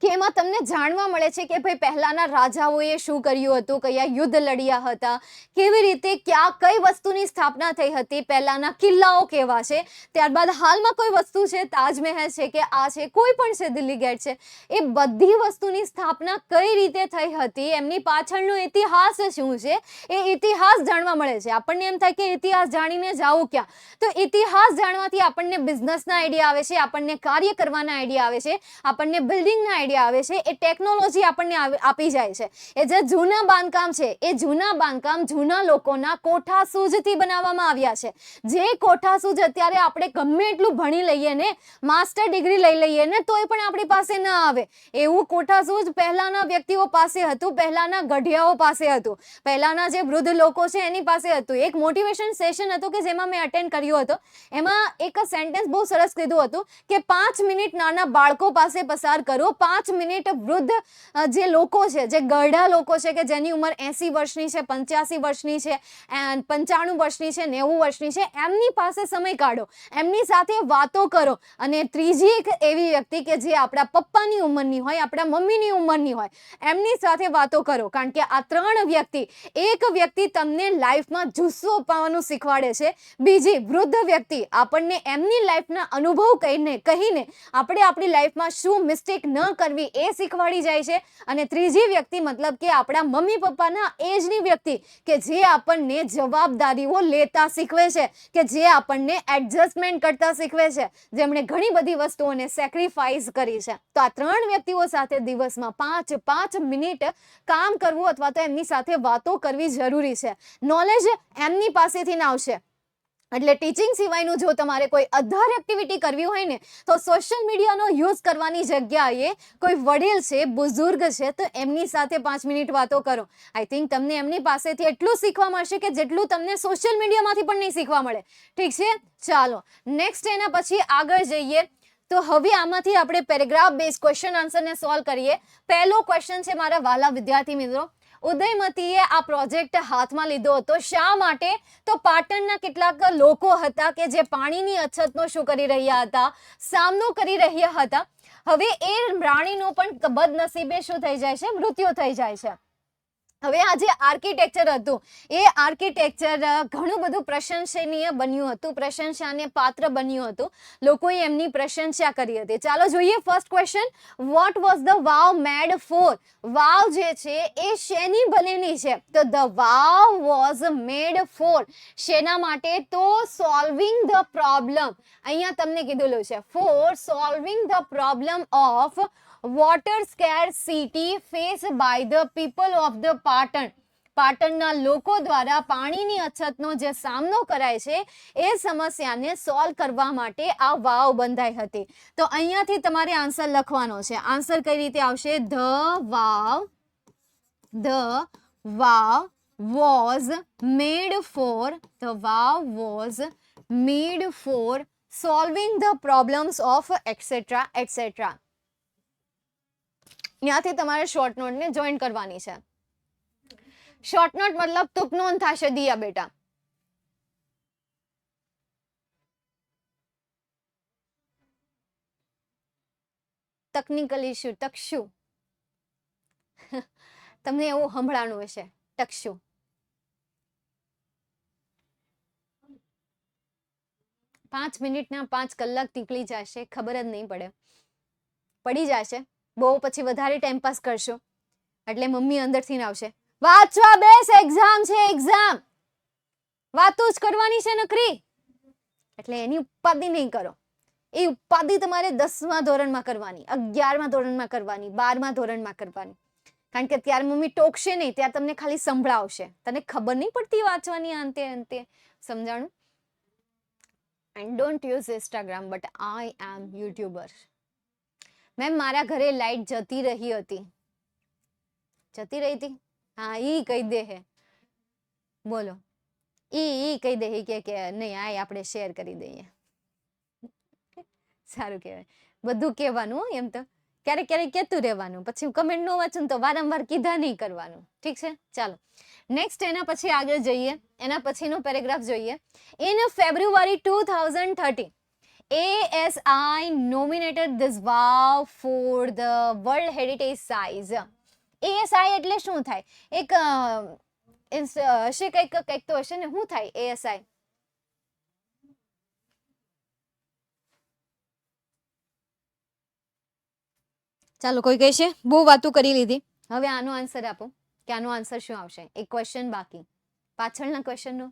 કે એમાં તમને જાણવા મળે છે કે ભાઈ પહેલાના રાજાઓએ શું કર્યું હતું, કયા યુદ્ધ લડ્યા હતા, કેવી રીતે કઈ વસ્તુની સ્થાપના થઈ હતી, પહેલાના કિલ્લાઓ કેવા છે, ત્યારબાદ હાલમાં કોઈ વસ્તુ છે, તાજમહેલ છે કે આ છે, કોઈ પણ છે, દિલ્હી ગેટ છે, એ બધી વસ્તુની સ્થાપના કઈ રીતે થઈ હતી, એમની પાછળનો ઇતિહાસ શું છે, એ ઇતિહાસ જાણવા મળે છે. આપણને એમ થાય કે ઇતિહાસ જાણીને જાવું ક્યાં, તો ઇતિહાસ જાણવાથી આપણને બિઝનેસના આઈડિયા આવે છે, આપણને કાર્ય કરવાના આઈડિયા આવે છે, આપણને બિલ્ડિંગના આઈડિયા આવે છે, એ ટેકનોલોજી આપણને આપી જાય છે. એ જે જૂના બાંધકામ છે, એ જૂના બાંધકામ જૂના લોકોના કોઠાસૂઝથી બનાવવામાં આવ્યા છે. જે કોઠાસૂઝ અત્યારે આપણે ગમે એટલું ભણી લઈએ ને, માસ્ટર ડિગ્રી લઈ લઈએ ને, તોય પણ આપણી પાસે ન આવે, એવું કોઠાસૂઝ પહેલાના વ્યક્તિઓ પાસે હતું, પહેલાના ગઢિયાઓ પાસે હતું, પહેલાના જે વૃદ્ધ લોકો છે એની પાસે હતું. એક મોટિવેશન સેશન હતું કે જેમાં મેં અટેન્ડ કર્યો હતો. એમાં એક સેન્ટેન્સ બહુ સરસ કીધું હતું કે 5 મિનિટ નાના બાળકો પાસે પસાર કરો, 5 મિનિટ વૃદ્ધ જે લોકો છે, જે ગરડા લોકો છે કે જેની ઉંમર 80 વર્ષની છે, 85 વર્ષની છે, 95 વર્ષની છે, 90 વર્ષની છે, એમની પાસે સમય કાઢો, એમની સાથે વાતો કરો. અને ત્રીજી એક એવી વ્યક્તિ કે જે આપણા પપ્પાની ઉંમરની હોય, આપણા મમ્મીની ઉંમરની હોય, એમની સાથે વાતો કરો. કારણ કે આ 3 વ્યક્તિ, એક વ્યક્તિ તમને લાઈફમાં જુસ્સો અપાવવાનું શીખવાડે છે, બીજી વૃદ્ધ વ્યક્તિ આપણને એમની લાઈફના અનુભવ કહીને આપણે આપણી લાઈફમાં શું મિસ્ટેક ન કરવી એ શીખવાડી જાય છે, અને ત્રીજી વ્યક્તિ મતલબ કે આપણા મમ્મી પપ્પાના એજની વ્યક્તિ કે જે આપણને જવાબદારીઓ લેતા શીખવે છે, કે જે આપણને એડજસ્ટમેન્ટ કરતા શીખવે છે, જેમણે ઘણી બધી વસ્તુઓને સેક્રિફાઈસ કરી છે. તો આ 3 વ્યક્તિઓ સાથે દિવસમાં 5 મિનિટ કામ કરવું અથવા તો એમની સાથે વાતો કરવી જરૂરી છે. નોલેજ એમની પાસેથી ના આવશે. એટલે ટીચિંગ સિવાયનું જો તમારે કોઈ અધર એક્ટિવિટી કરવી હોય ને, તો સોશિયલ મીડિયાનો યુઝ કરવાની જગ્યાએ કોઈ વડીલ છે, બુઝુર્ગ છે, તો એમની સાથે 5 મિનિટ વાતો કરો. આઈ થિંક તમને એમની પાસેથી એટલું શીખવા મળશે કે જેટલું તમને સોશિયલ મીડિયામાંથી પણ નહીં શીખવા મળે. ઠીક છે, ચાલો નેક્સ્ટ એના પછી આગળ જઈએ. તો હવે આમાંથી આપણે પેરેગ્રાફ બેઝ ક્વેશ્ચન આન્સરને સોલ્વ કરીએ. પહેલો ક્વેશ્ચન છે મારા વાલા વિદ્યાર્થી મિત્રો, ઉદયમતીએ આ પ્રોજેક્ટ હાથમાં લીધો હતો શા માટે? તો પાટણના કેટલાક લોકો હતા કે જે પાણીની અછતનો શું કરી રહ્યા હતા, સામનો કરી રહ્યા હતા. હવે એ રાણીનો પણ બદનસીબે શું થઈ જાય છે, મૃત્યુ થઈ જાય છે. હવે આ જે આર્કિટેક્ચર હતું એ આર્કિટેક્ચર ઘણું બધું પ્રશંસનીય બન્યું હતું, પ્રશંસાને પાત્ર બન્યું હતું, લોકોએ એમની પ્રશંસા કરી હતી. ચાલો જોઈએ first question, what was the vav made for? વાવ જે છે એ શેની બનેલી છે? તો the vav was made for શેના માટે? તો સોલ્વિંગ ધ પ્રોબ્લેમ. અહીંયા તમને કીધેલું છે for solving the problem of water scarcity faced by the people of the Patan. પાટણના લોકો દ્વારા પાણીની અછતનો જે સામનો કરાય છે એ સમસ્યાને સોલ્વ કરવા માટે આ વાવ બંધાઈ હતી. તો અહીંયાથી તમારે આન્સર લખવાનો છે. આન્સર કઈ રીતે આવશે? The vav was made for solving the problems of etcetera etcetera. ત્યાંથી તમારે શોર્ટ નોટને જોઈન કરવાની છે. શોર્ટ નોટ મતલબ ટૂંક નોંધ થશે દિયા બેટા. ટેકનિકલ ઇશ્યુ ટકશું. તમને એવું સંભળાણું હશે ટકશું. 5 મિનિટના 5 કલાક નીકળી જશે, ખબર જ નહીં પડે. પડી જશે. બહુ પછી વધારે ટાઈમ પાસ કરશો એટલે મમ્મી અંદરથી આવશે, વાંચવા બેસ, એક્ઝામ છે એક્ઝામ, વાતો જ કરવાની છે નકરી. એટલે એની ઉપાધિ નહીં કરો. એ ઉપાધિ તમારે 10મા ધોરણમાં કરવાની, 11મા ધોરણમાં કરવાની, 12મા ધોરણમાં કરવાની. કારણ કે ત્યારે મમ્મી ટોકશે નહીં, ત્યાં તમને ખાલી સંભળાવશે, તને ખબર નહીં પડતી વાંચવાની અંતે અંતે. સમજાણું? And don't use Instagram but I am YouTuber. Ma'am મારા ઘરે લાઈટ જતી રહી હતી. જતી રહી હતી? હા, ઈ કહી દે હે. બોલો, ઈ કહી દે કે નહીં, આ આપણે શેર કરી દઈએ. સારું કહેવાય. બધું કહેવાનું એમ તો ક્યારેક ક્યારેક કહેતું રહેવાનું, પછી કમેન્ટ ન વાંચું તો વારંવાર કીધા નહીં કરવાનું. ઠીક છે, ચાલો નેક્સ્ટ. એના પછી આગળ જઈએ, એના પછીનો પેરેગ્રાફ જોઈએ. In February 2013 ASI nominated this vow for the World Heritage Size. ASI એટલે શું થાય? એક હશે કંઈક તો હશે ને. શું થાય ASI? ચાલો, કોઈ કહેશે બહુ વાતો કરી લીધી, હવે આનો આન્સર આપો કે આનો આન્સર શું આવશે. એક ક્વેશ્ચન બાકી પાછળના ક્વેશ્ચનનો.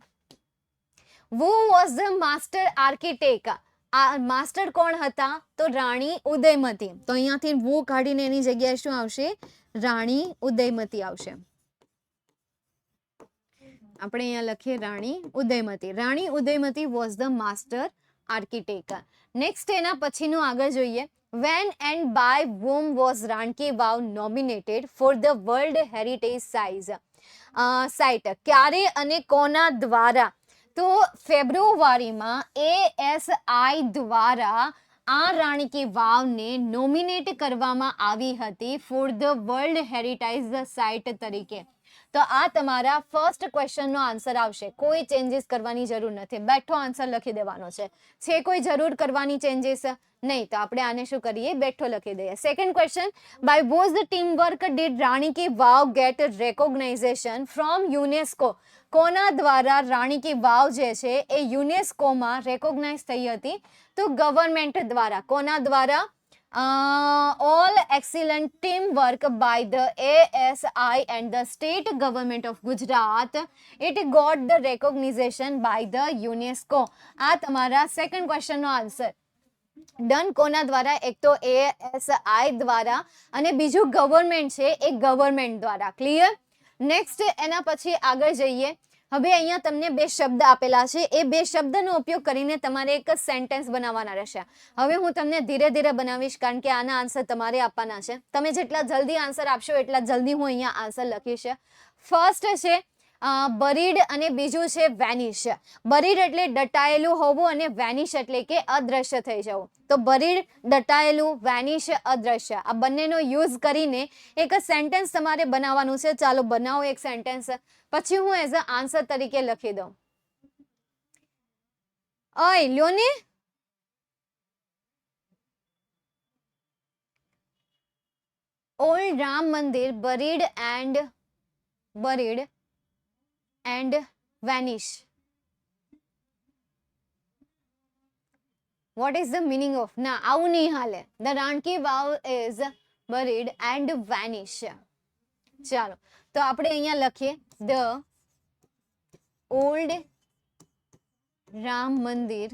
Who was the master architect? આ માસ્ટર કોણ હતા? તો રાણી ઉદયમતી. તો અહીંયાથી વો કાઢીને એની જગ્યાએ શું આવશે? રાણી ઉદયમતી આવશે. આપણે અહીંયા લખીએ Rani Udayamati. Rani Udayamati was the master architect. Next એના પછીનું આગળ જોઈએ. When and by whom was Ranki Vav nominated for the World Heritage Site? ક્યારે અને કોના દ્વારા? તો ફેબ્રુઆરીમાં ASI દ્વારા આ રાણી કી વાવને નોમિનેટ કરવામાં આવી હતી for the world heritage site તરીકે. તો આ તમારા ફર્સ્ટ ક્વેશ્ચનનો આન્સર આવશે. કોઈ ચેન્જીસ કરવાની જરૂર નથી, બેઠો આન્સર લખી દેવાનો છે કોઈ જરૂર કરવાની ચેન્જીસ નહીં, તો આપણે આને શું કરીએ? બેઠો લખી દઈએ. Second question, by was the team work did Rani ki Vav get recognization from UNESCO? કોના દ્વારા રાણી કી વાવ જે છે એ યુનેસ્કોમાં રેકોગ્નાઇઝ થઈ હતી? તો ગવર્મેન્ટ દ્વારા. કોના દ્વારા? all excellent teamwork by the ASI and the state government of Gujarat. It got the recognition by the UNESCO. આ તમારા સેકન્ડ ક્વેશ્ચનનો આન્સર. ડન કોના દ્વારા? એક તો ASI દ્વારા અને બીજું ગવર્મેન્ટ છે એ ગવર્મેન્ટ દ્વારા. ક્લિયર? નેક્સ્ટ એના પછી આગળ જઈએ. હવે અહીંયા તમને બે શબ્દ આપેલા છે, એ બે શબ્દનો ઉપયોગ કરીને તમારે એક સેન્ટેન્સ બનાવવાના રહેશે. હવે હું તમને ધીરે ધીરે બનાવીશ કારણ કે આના આન્સર તમારે આપવાના છે. તમે જેટલા જલ્દી આન્સર આપશો એટલા જલ્દી હું અહીંયા આન્સર લખીશ. ફર્સ્ટ છે બરીડ અને બીજું છે વેનિશ. બરીડ એટલે દટાયેલું હોવું અને વેનિશ એટલે કે અદ્રશ્ય થઈ જવું. તો બરીડ દટાયેલું, વેનિશ અદ્રશ્ય, આ બંનેનો યુઝ કરીને એક સેન્ટેન્સ તમારે બનાવવાનું છે. ચાલો બનાવો એક સેન્ટેન્સ, પછી હું એઝ અ આન્સર તરીકે લખી દઉં. ઓય લ્યો ને, ઓલ્ડ રામ મંદિર buried and vanish. What is the meaning of? ના, આવું નહીં હાલે. The Ranki Vav is buried and vanish. ચાલો, તો આપણે અહીંયા લખીએ the old Ram Mandir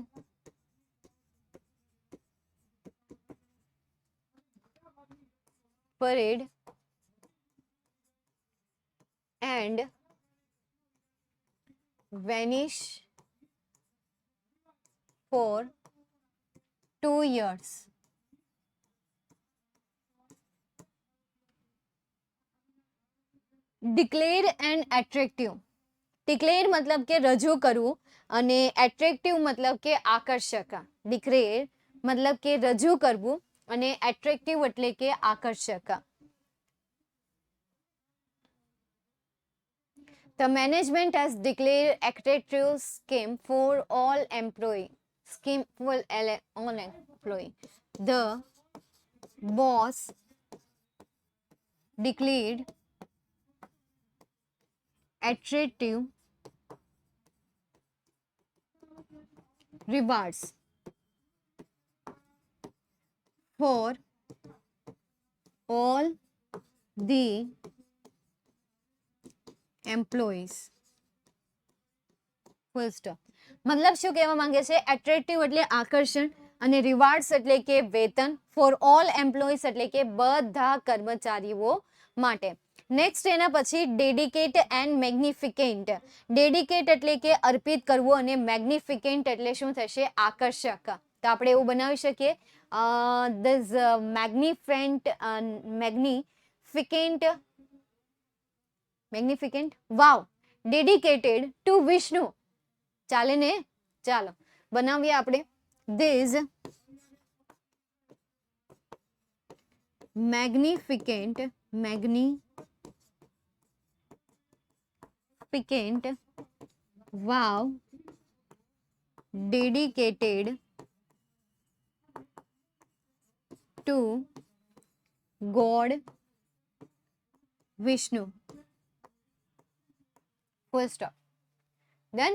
buried and vanish for 2 years. Declared and attractive. Declare મતલબ કે રજૂ કરવું અને એટ્રેક્ટિવ મતલબ કે આકર્ષક. ડિક્લેર મતલબ કે રજૂ કરવું અને એટ્રેક્ટિવ એટલે કે આકર્ષક. The management has declared attractive scheme for all employee. Scheme for all employee. The boss declared attractive rewards for all the employees. Full stop. મતલબ શું કહેવા માંગે છે? એટ્રેક્ટિવ એટલે આકર્ષણ અને રિવાર્ડ્સ એટલે કે વેતન, ફોર ઓલ એમ્પ્લોઈઝ એટલે કે બધા કર્મચારીઓ માટે. નેક્સ્ટ એના પછી ડેડિકેટ એન્ડ મેગ્નિફિકેન્ટ. ડેડિકેટ એટલે કે અર્પિત કરવું અને મેગ્નિફિકેન્ટ એટલે શું થશે? આકર્ષક. તો આપણે એવું બનાવી શકીએ this magnificent vav dedicated to Vishnu. ચાલે ને? ચાલો બનાવીએ આપણે. This magnificent vav dedicated to god Vishnu. Full stop. Done.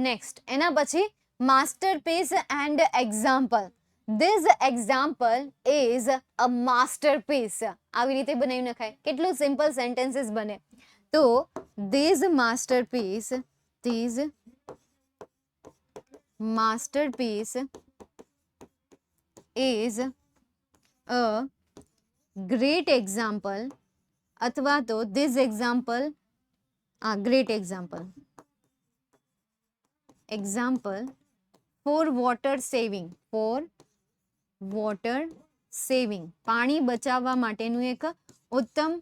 Next એના પછી masterpiece and example. This example is a masterpiece. આવી રીતે બનાવી નખાય. કેટલું સિમ્પલ સેન્ટેન્સીસ બને. તો this masterpiece is a great example અથવા તો this example great example for water saving. પાણી બચાવવા માટેનું એક ઉત્તમ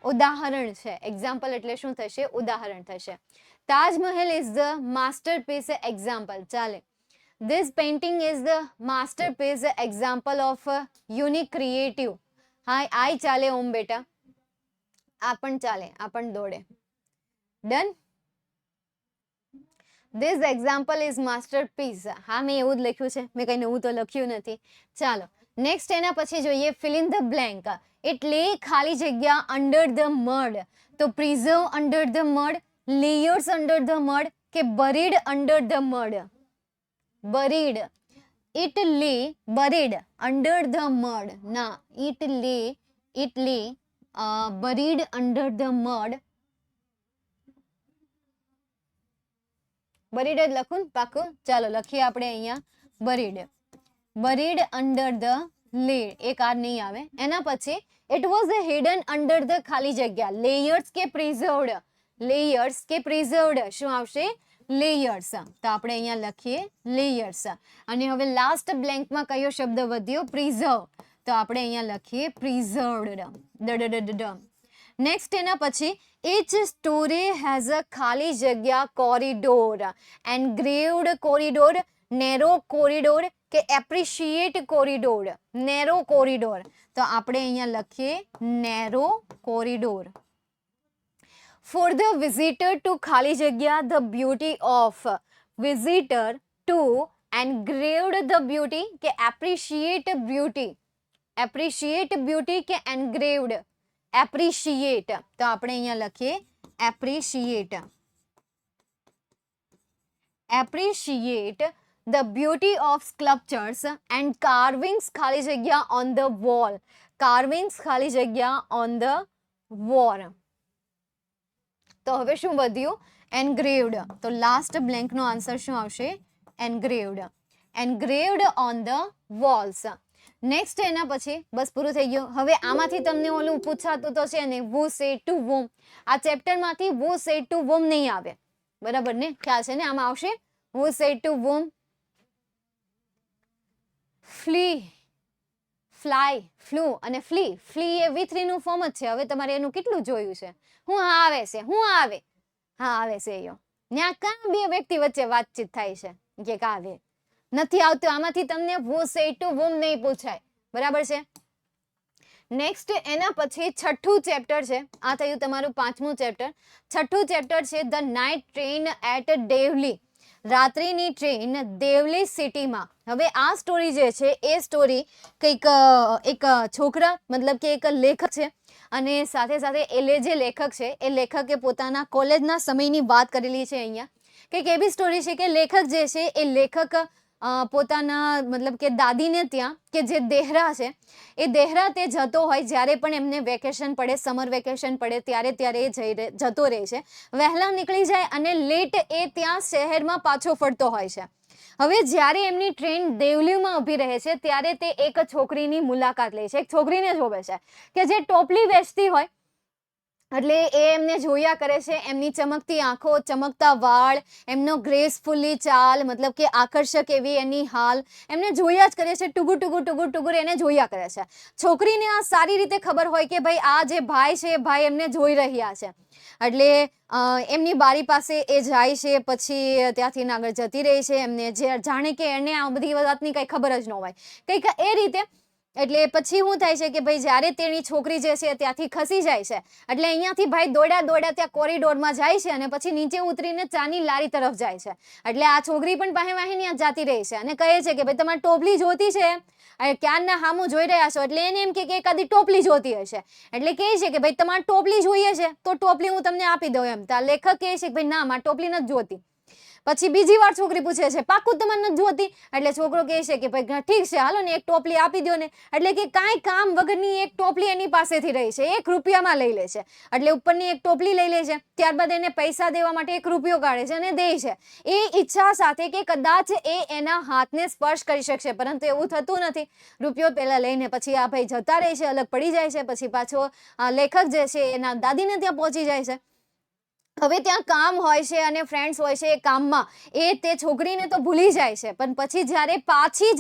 ઉદાહરણ છે. એક્ઝામ્પલ એટલે શું થશે? ઉદાહરણ થશે. Taj Mahal is the masterpiece example. ચાલે. This painting is the masterpiece example of unique creative. હા આય ચાલે ઓમ બેટા. આ પણ ચાલે, આ પણ દોડે. Done. This example is masterpiece. હા મેં એવું જ લખ્યું છે, મેં કઈ નવું તો લખ્યું નથી. ચાલો નેક્સ્ટ એના પછી જોઈએ fill in the blank. એટલે ખાલી જગ્યા under the mud. તો preserve under the mud, layers under the mud કે buried under the mud. Buried. It lay buried under the mud. ના, it lay buried under the mud. Buried જ લખું પાકું. ચાલો લખીએ આપણે અહીંયા બરીડ અંડર ધ લેડ. એક આર નહીં આવે. એના પછી it was hidden under the ખાલી જગ્યા. લેયર્સ કે પ્રિઝર્વડ. શું આવશે? લેયર્સ. તો આપણે અહીંયા લખીએ લેયર્સ. અને હવે લાસ્ટ બ્લેન્કમાં કયો શબ્દ વધ્યો? પ્રિઝર્વ. તો આપણે અહીંયા લખીએ પ્રિઝર્વડ. નેક્સ્ટ એના પછી each story has a ખાલી જગ્યા corridor. engraved corridor, narrow corridor કે appreciate corridor. narrow corridor. તો આપણે અહીંયા લખીએ narrow corridor. for the visitor to ખાલી જગ્યા the beauty of. visitor to engraved the beauty કે appreciate beauty કે engraved. appreciate. તો આપણે અહીંયા લખીએ appreciate the beauty of sculptures and carvings ખાલી જગ્યા on the wall. carvings ખાલી જગ્યા on the wall. તો હવે શું વધ્યું? engraved. તો લાસ્ટ બ્લેન્ક નો આન્સર શું આવશે? engraved on the walls. Next એના પછી બસ પૂરું થઈ ગયું. હવે આમાંથી તમને ઓલું પૂછાતું તો છે ને who said to whom. આ ચેપ્ટરમાંથી who said to whom નહીં આવે. બરાબર ને? ખ્યાલ છે ને? આમાં આવશે who said to whom, flee, fly, flew અને flee. flee એ V3 નું ફોર્મ જ છે. હવે તમારે એનું કેટલું જોયું છે? હું આવે છે, હું આવે. હા આવે છે યો. ત્યાં કાં બે વ્યક્તિ વચ્ચે વાતચીત થાય છે કે કાવે નથી આવતું. આમાંથી તમને વો સે ટુ વુમ નહીં પૂછાય, બરાબર છે. નેક્સ્ટ એના પછી છઠ્ઠું ચેપ્ટર છે. આ થયું તમારું 5મું ચેપ્ટર. છઠ્ઠું ચેપ્ટર છે the night train at Deoli, રાત્રિની ટ્રેન દેવલી સિટીમાં. હવે આ સ્ટોરી જે છે એ સ્ટોરી કંઈક એક છોકરા મતલબ કે એક લેખક છે અને સાથે સાથે એ જે લેખક છે એ લેખકે પોતાના કોલેજના સમયની વાત કરેલી છે. અહીંયા કંઈક એવી સ્ટોરી છે કે લેખક જે છે એ લેખક પોતાના મતલબ કે દાદીને ત્યાં કે જે દેહરા છે એ દેહરા તે જતો હોય જ્યારે પણ એમને વેકેશન પડે, સમર વેકેશન પડે ત્યારે એ જતો રહે છે. વહેલા નીકળી જાય અને લેટ એ ત્યાં શહેરમાં પાછો ફરતો હોય છે. હવે જ્યારે એમની ટ્રેન દેવલીમાં ઊભી રહે છે ત્યારે તે એક છોકરીની મુલાકાત લે છે. એક છોકરીને જોવે છે કે જે ટોપલી વેચતી હોય. એટલે એ એમને જોયા કરે છે, એમની ચમકતી આંખો, ચમકતા વાળ, એમનો ગ્રેસફુલી ચાલ, મતલબ કે આકર્ષક એવી એની હાલ, એમને જોયા જ કરે છે. ટુગુર એને જોયા કરે છે. છોકરીને આ સારી રીતે ખબર હોય કે ભાઈ આ જે ભાઈ છે એ ભાઈ એમને જોઈ રહ્યા છે. એટલે એમની બારી પાસે એ જાય છે, પછી ત્યાંથી આગળ જતી રહી છે. એમને જે જાણે કે એને આ બધી વાતની કંઈ ખબર જ ન હોય, કંઈક એ રીતે. એટલે પછી શું થાય છે કે ભાઈ જ્યારે તેની છોકરી જે છે ત્યાંથી ખસી જાય છે એટલે અહીંયાથી ભાઈ દોડ્યા ત્યાં કોરિડોરમાં જાય છે અને પછી નીચે ઉતરીને ચાની લારી તરફ જાય છે. એટલે આ છોકરી પણ પાસે વાહિની જાતી રહી છે અને કહે છે કે ભાઈ તમારે ટોપલી જોતી છે, ક્યારના હામું જોઈ રહ્યા છો. એટલે એને એમ કે એકાદી ટોપલી જોતી હશે. એટલે કહે છે કે ભાઈ તમારે ટોપલી જોઈએ છે તો ટોપલી હું તમને આપી દઉં એમ. તો લેખક કહે છે કે ભાઈ ના, મારે ટોપલી નથી જોતી. પછી બીજી વાર છોકરી પૂછે છે પાકું તમારે નથી જોતી? એટલે છોકરો કહે છે કે ભાઈ ઠીક છે હાલો ને એક ટોપલી આપી દો ને. એટલે કે કાંઈ કામ વગરની એક ટોપલી એની પાસેથી રહી છે, 1 રૂપિયામાં લઈ લે છે. એટલે ઉપરની એક ટોપલી લઈ લે છે, ત્યારબાદ એને પૈસા દેવા માટે 1 રૂપિયો કાઢે છે અને દે છે એ ઈચ્છા સાથે કે કદાચ એ એના હાથને સ્પર્શ કરી શકશે, પરંતુ એવું થતું નથી. રૂપિયો પહેલા લઈને પછી આ ભાઈ જતા રહે છે, અલગ પડી જાય છે. પછી પાછો લેખક જે છે એના દાદીને ત્યાં પહોંચી જાય છે. હવે ત્યાં કામ હોય છે અને ફ્રેન્ડ્સ હોય છે. એ કામમાં તે છોકરીને તો ભૂલી જાય છે, પણ પછી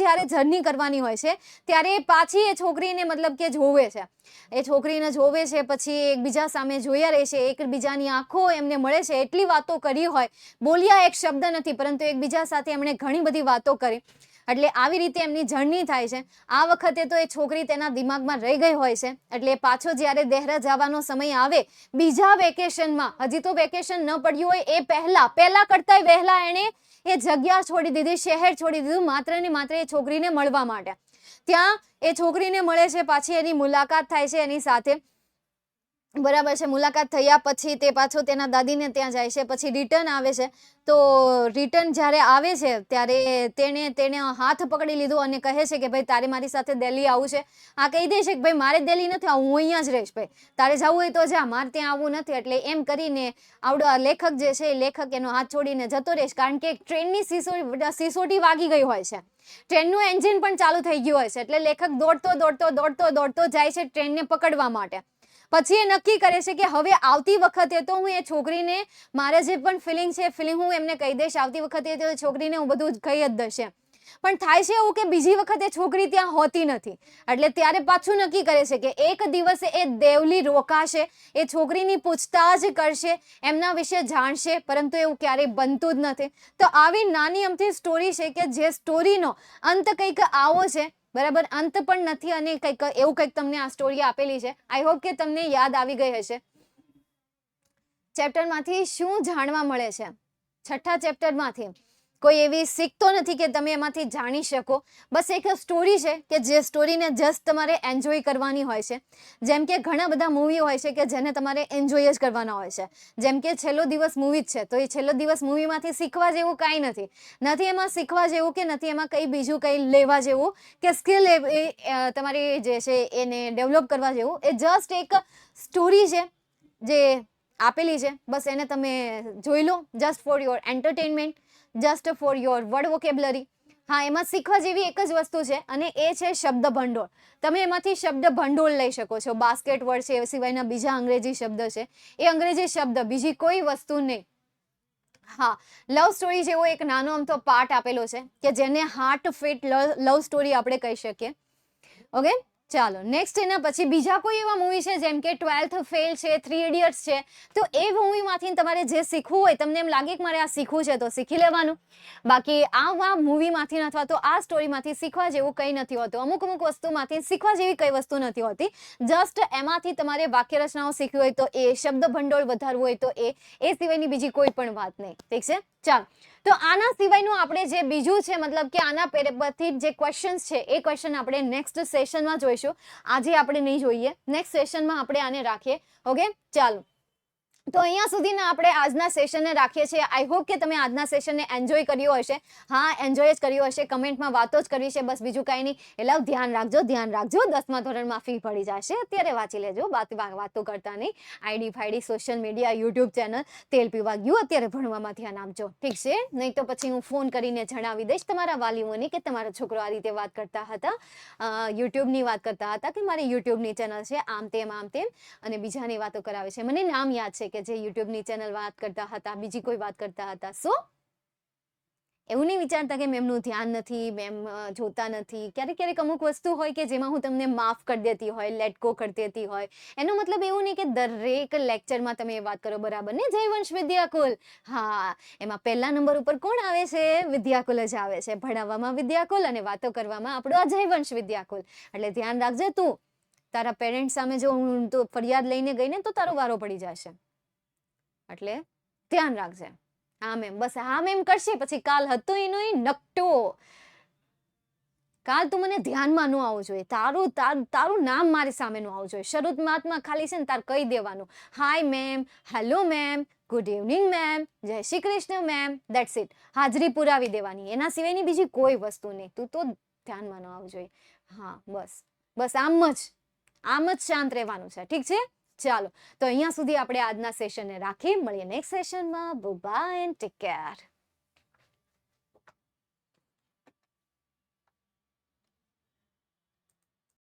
જ્યારે જર્ની કરવાની હોય છે ત્યારે પાછી એ છોકરીને મતલબ કે જોવે છે. એ છોકરીને જોવે છે, પછી એકબીજા સામે જોયા રહે છે. એકબીજાની આંખો એમને મળે છે. એટલી વાતો કરી હોય, બોલ્યા એક શબ્દ નથી, પરંતુ એકબીજા સાથે એમણે ઘણી બધી વાતો કરી. એટલે આવી રીતે એમની જર્ની થાય છે. આ વખતે તો એ છોકરી તેના દિમાગમાં રહી ગઈ હોય છે. એટલે પાછો જ્યારે દેહરા જવાનો સમય આવે બીજા વેકેશનમાં, હજી તો વેકેશન ન પડ્યું હોય એ પહેલા કરતા વહેલા એણે એ જગ્યા છોડી દીધી, શહેર છોડી દીધું, માત્ર ને માત્ર એ છોકરીને મળવા માટે. ત્યાં એ છોકરીને મળે છે, પાછી એની મુલાકાત થાય છે એની સાથે, બરાબર છે. મુલાકાત થયા પછી તે પાછો તેના દાદીને ત્યાં જાય છે. પછી રિટર્ન આવે છે. તો રિટર્ન જ્યારે આવે છે ત્યારે તેને હાથ પકડી લીધો અને કહે છે કે ભાઈ તારે મારી સાથે દિલ્હી આવવું છે. આ કહી દે છે કે ભાઈ મારે દિલ્હી નથી આવવું, હું અહીંયા જ રહીશ ભાઈ, તારે જવું હોય તો જા, મારે ત્યાં આવવું નથી. એટલે એમ કરીને આવડો લેખક જે છે એ લેખક એનો હાથ છોડીને જતો રહેશે, કારણ કે ટ્રેનની સિસોટી વાગી ગઈ હોય છે, ટ્રેનનું એન્જિન પણ ચાલુ થઈ ગયું હોય છે. એટલે લેખક દોડતો જાય છે ટ્રેનને પકડવા માટે. પછી એ નક્કી કરે છે કે હવે આવતી વખતે તો હું એ છોકરીને મારે જે પણ ફિલિંગ હું એમને કહી દઈશ. આવતી વખતે તો છોકરીને હું બધું કહી જ દઈશ. પણ થાય છે એવું કે બીજી વખતે છોકરી ત્યાં હોતી નથી. એટલે ત્યારે પાછું નક્કી કરે છે કે એક દિવસે એ દેવલી રોકાશે, એ છોકરીની પૂછતાછ કરશે, એમના વિશે જાણશે, પરંતુ એવું ક્યારેય બનતું જ નથી. તો આવી નાની અમથી સ્ટોરી છે કે જે સ્ટોરીનો અંત કંઈક આવો છે, બરાબર, અંત પણ નથી અને એવું કંઈક તમને આ સ્ટોરી આપેલી છે. આઈ હોપ કે તમને યાદ આવી ગઈ હશે. ચેપ્ટરમાંથી શું જાણવા મળે છે? છઠ્ઠા ચેપ્ટરમાંથી કોઈ એવી શીખ તો નથી કે તમે એમાંથી જાણી શકો. બસ એક સ્ટોરી છે કે જે સ્ટોરીને જસ્ટ તમારે એન્જોય કરવાની હોય છે. જેમ કે ઘણા બધા મૂવી હોય છે કે જેને તમારે એન્જોય જ કરવાના હોય છે. જેમ કે છેલ્લો દિવસ મૂવી જ છે, તો એ છેલ્લો દિવસ મૂવીમાંથી શીખવા જેવું કાંઈ નથી એમાં શીખવા જેવું, કે નથી એમાં કંઈ બીજું કંઈ લેવા જેવું કે સ્કિલ તમારી જે છે એને ડેવલપ કરવા જેવું. એ જસ્ટ એક સ્ટોરી છે જે આપેલી છે. બસ એને તમે જોઈ લો, just for your entertainment, just for your word vocabulary. હા, એમાં શીખવા જેવી એક જ વસ્તુ છે અને એ છે શબ્દ ભંડોળ. તમે એમાંથી શબ્દ ભંડોળ લઈ શકો છો. બાસ્કેટ વર્ડ છે, એ સિવાયના બીજા અંગ્રેજી શબ્દ છે, એ અંગ્રેજી શબ્દ, બીજી કોઈ વસ્તુ નહીં. હા, લવ સ્ટોરી જેવો એક નાનો અમથો પાર્ટ આપેલો છે કે જેને હાર્ટ ફિટ લવ સ્ટોરી આપણે કહી શકીએ. ઓકે, ચાલો નેક્સ્ટ એના પછી બીજા કોઈ એવા મૂવી છે જેમ કે 12th ફેલ છે, 3 ઇડિયટ્સ છે, તો એ મૂવીમાંથી તમારે જે શીખવું હોય, તમને એમ લાગે કે મારે આ શીખવું છે તો શીખી લેવાનું. બાકી આ મૂવીમાંથી અથવા તો આ સ્ટોરીમાંથી શીખવા જેવું કંઈ નથી હોતું. અમુક વસ્તુમાંથી શીખવા જેવી કઈ વસ્તુ નથી હોતી. જસ્ટ એમાંથી તમારે વાક્ય રચનાઓ શીખવી હોય તો એ, શબ્દ ભંડોળ વધારવું હોય તો એ સિવાયની બીજી કોઈ પણ વાત નહીં. ઠીક છે, ચાલો. તો આના સિવાયનું આપણે જે બીજું છે, મતલબ કે આના પરથી જે ક્વેશ્ચન્સ છે એ ક્વેશ્ચન આપણે નેક્સ્ટ સેશનમાં જોઈશું. આજે આપણે નહીં જોઈએ, નેક્સ્ટ સેશનમાં આપણે આને રાખીએ. ઓકે, ચાલો. તો અહીંયા સુધીના આપણે આજના સેશનને રાખીએ છીએ. આઈ હોપ કે તમે આજના સેશનને એન્જોય કર્યું હશે. હા, એન્જોય જ કર્યું હશે. કમેન્ટમાં વાતો જ કરવી છે, બસ બીજું કાંઈ નહીં. એટલે ધ્યાન રાખજો, ધ્યાન રાખજો. 10મા ધોરણમાં ફી પડી જશે, અત્યારે વાંચી લેજો, વાતો કરતા નહીં. આઈડી ફાઈડી, સોશિયલ મીડિયા, યુટ્યુબ ચેનલ, તેલ પીવા ગયું, અત્યારે ભણવામાં ધ્યાન આપજો. ઠીક છે, નહીં તો પછી હું ફોન કરીને જણાવી દઈશ તમારા વાલીઓને કે તમારો છોકરો આ રીતે વાત કરતા હતા, યુટ્યુબની વાત કરતા હતા કે મારી યુટ્યુબની ચેનલ છે, આમ તેમ અને બીજાની વાતો કરાવે છે. મને નામ યાદ છે કે જે યુટ્યુબની ચેનલ વાત કરતા હતા, બીજી કોઈ વાત કરતા હતા. સો એવું નહીં વિચારતા કે મેમનું ધ્યાન નથી, મેમ જોતા નથી. ક્યારેક અમુક વસ્તુ હોય કે જેમાં હું તમને માફ કરી દેતી હોય, લેટ ગો કરી દેતી હોય. એનો મતલબ એવું નહીં કે દરેક લેક્ચરમાં તમે એ વાત કરો, બરાબર ને? જયવંશ વિદ્યાકુલ, હા, એમાં પહેલા નંબર ઉપર કોણ આવે છે? વિદ્યાકુલ જ આવે છે. ભણાવવામાં વિદ્યાકુલ અને વાતો કરવામાં આપણો આ જયવંશ વિદ્યાકુલ. એટલે ધ્યાન રાખજે તું. તારા પેરેન્ટ્સ સામે જો હું તો ફરિયાદ લઈને ગઈ ને તો તારો વારો પડી જશે. એટલે ધ્યાન રાખજે. હા મેમ, બસ હા મેમ કરશે, પછી કાલ હતો એનો નકટો. કાલ તું મને ધ્યાનમાં ન આવવું જોઈએ. તારું નામ મારી સામે ન આવવું જોઈએ. શરૂઆતમાં ખાલી છે ને તાર કહી દેવાનું, hi ma'am, hello ma'am, good evening ma'am, Jai Shri Krishna ma'am, that's it. હાજરી પુરાવી દેવાની, એના સિવાયની બીજી કોઈ વસ્તુ નહીં. તું તો ધ્યાનમાં ન આવવું જોઈએ. હા, બસ આમ જ શાંત રહેવાનું છે. ઠીક છે, ચાલો. તો અહીંયા સુધી આપણે આજના સેશનને રાખી મળીએ નેક્સ્ટ સેશનમાં. Bye and take care.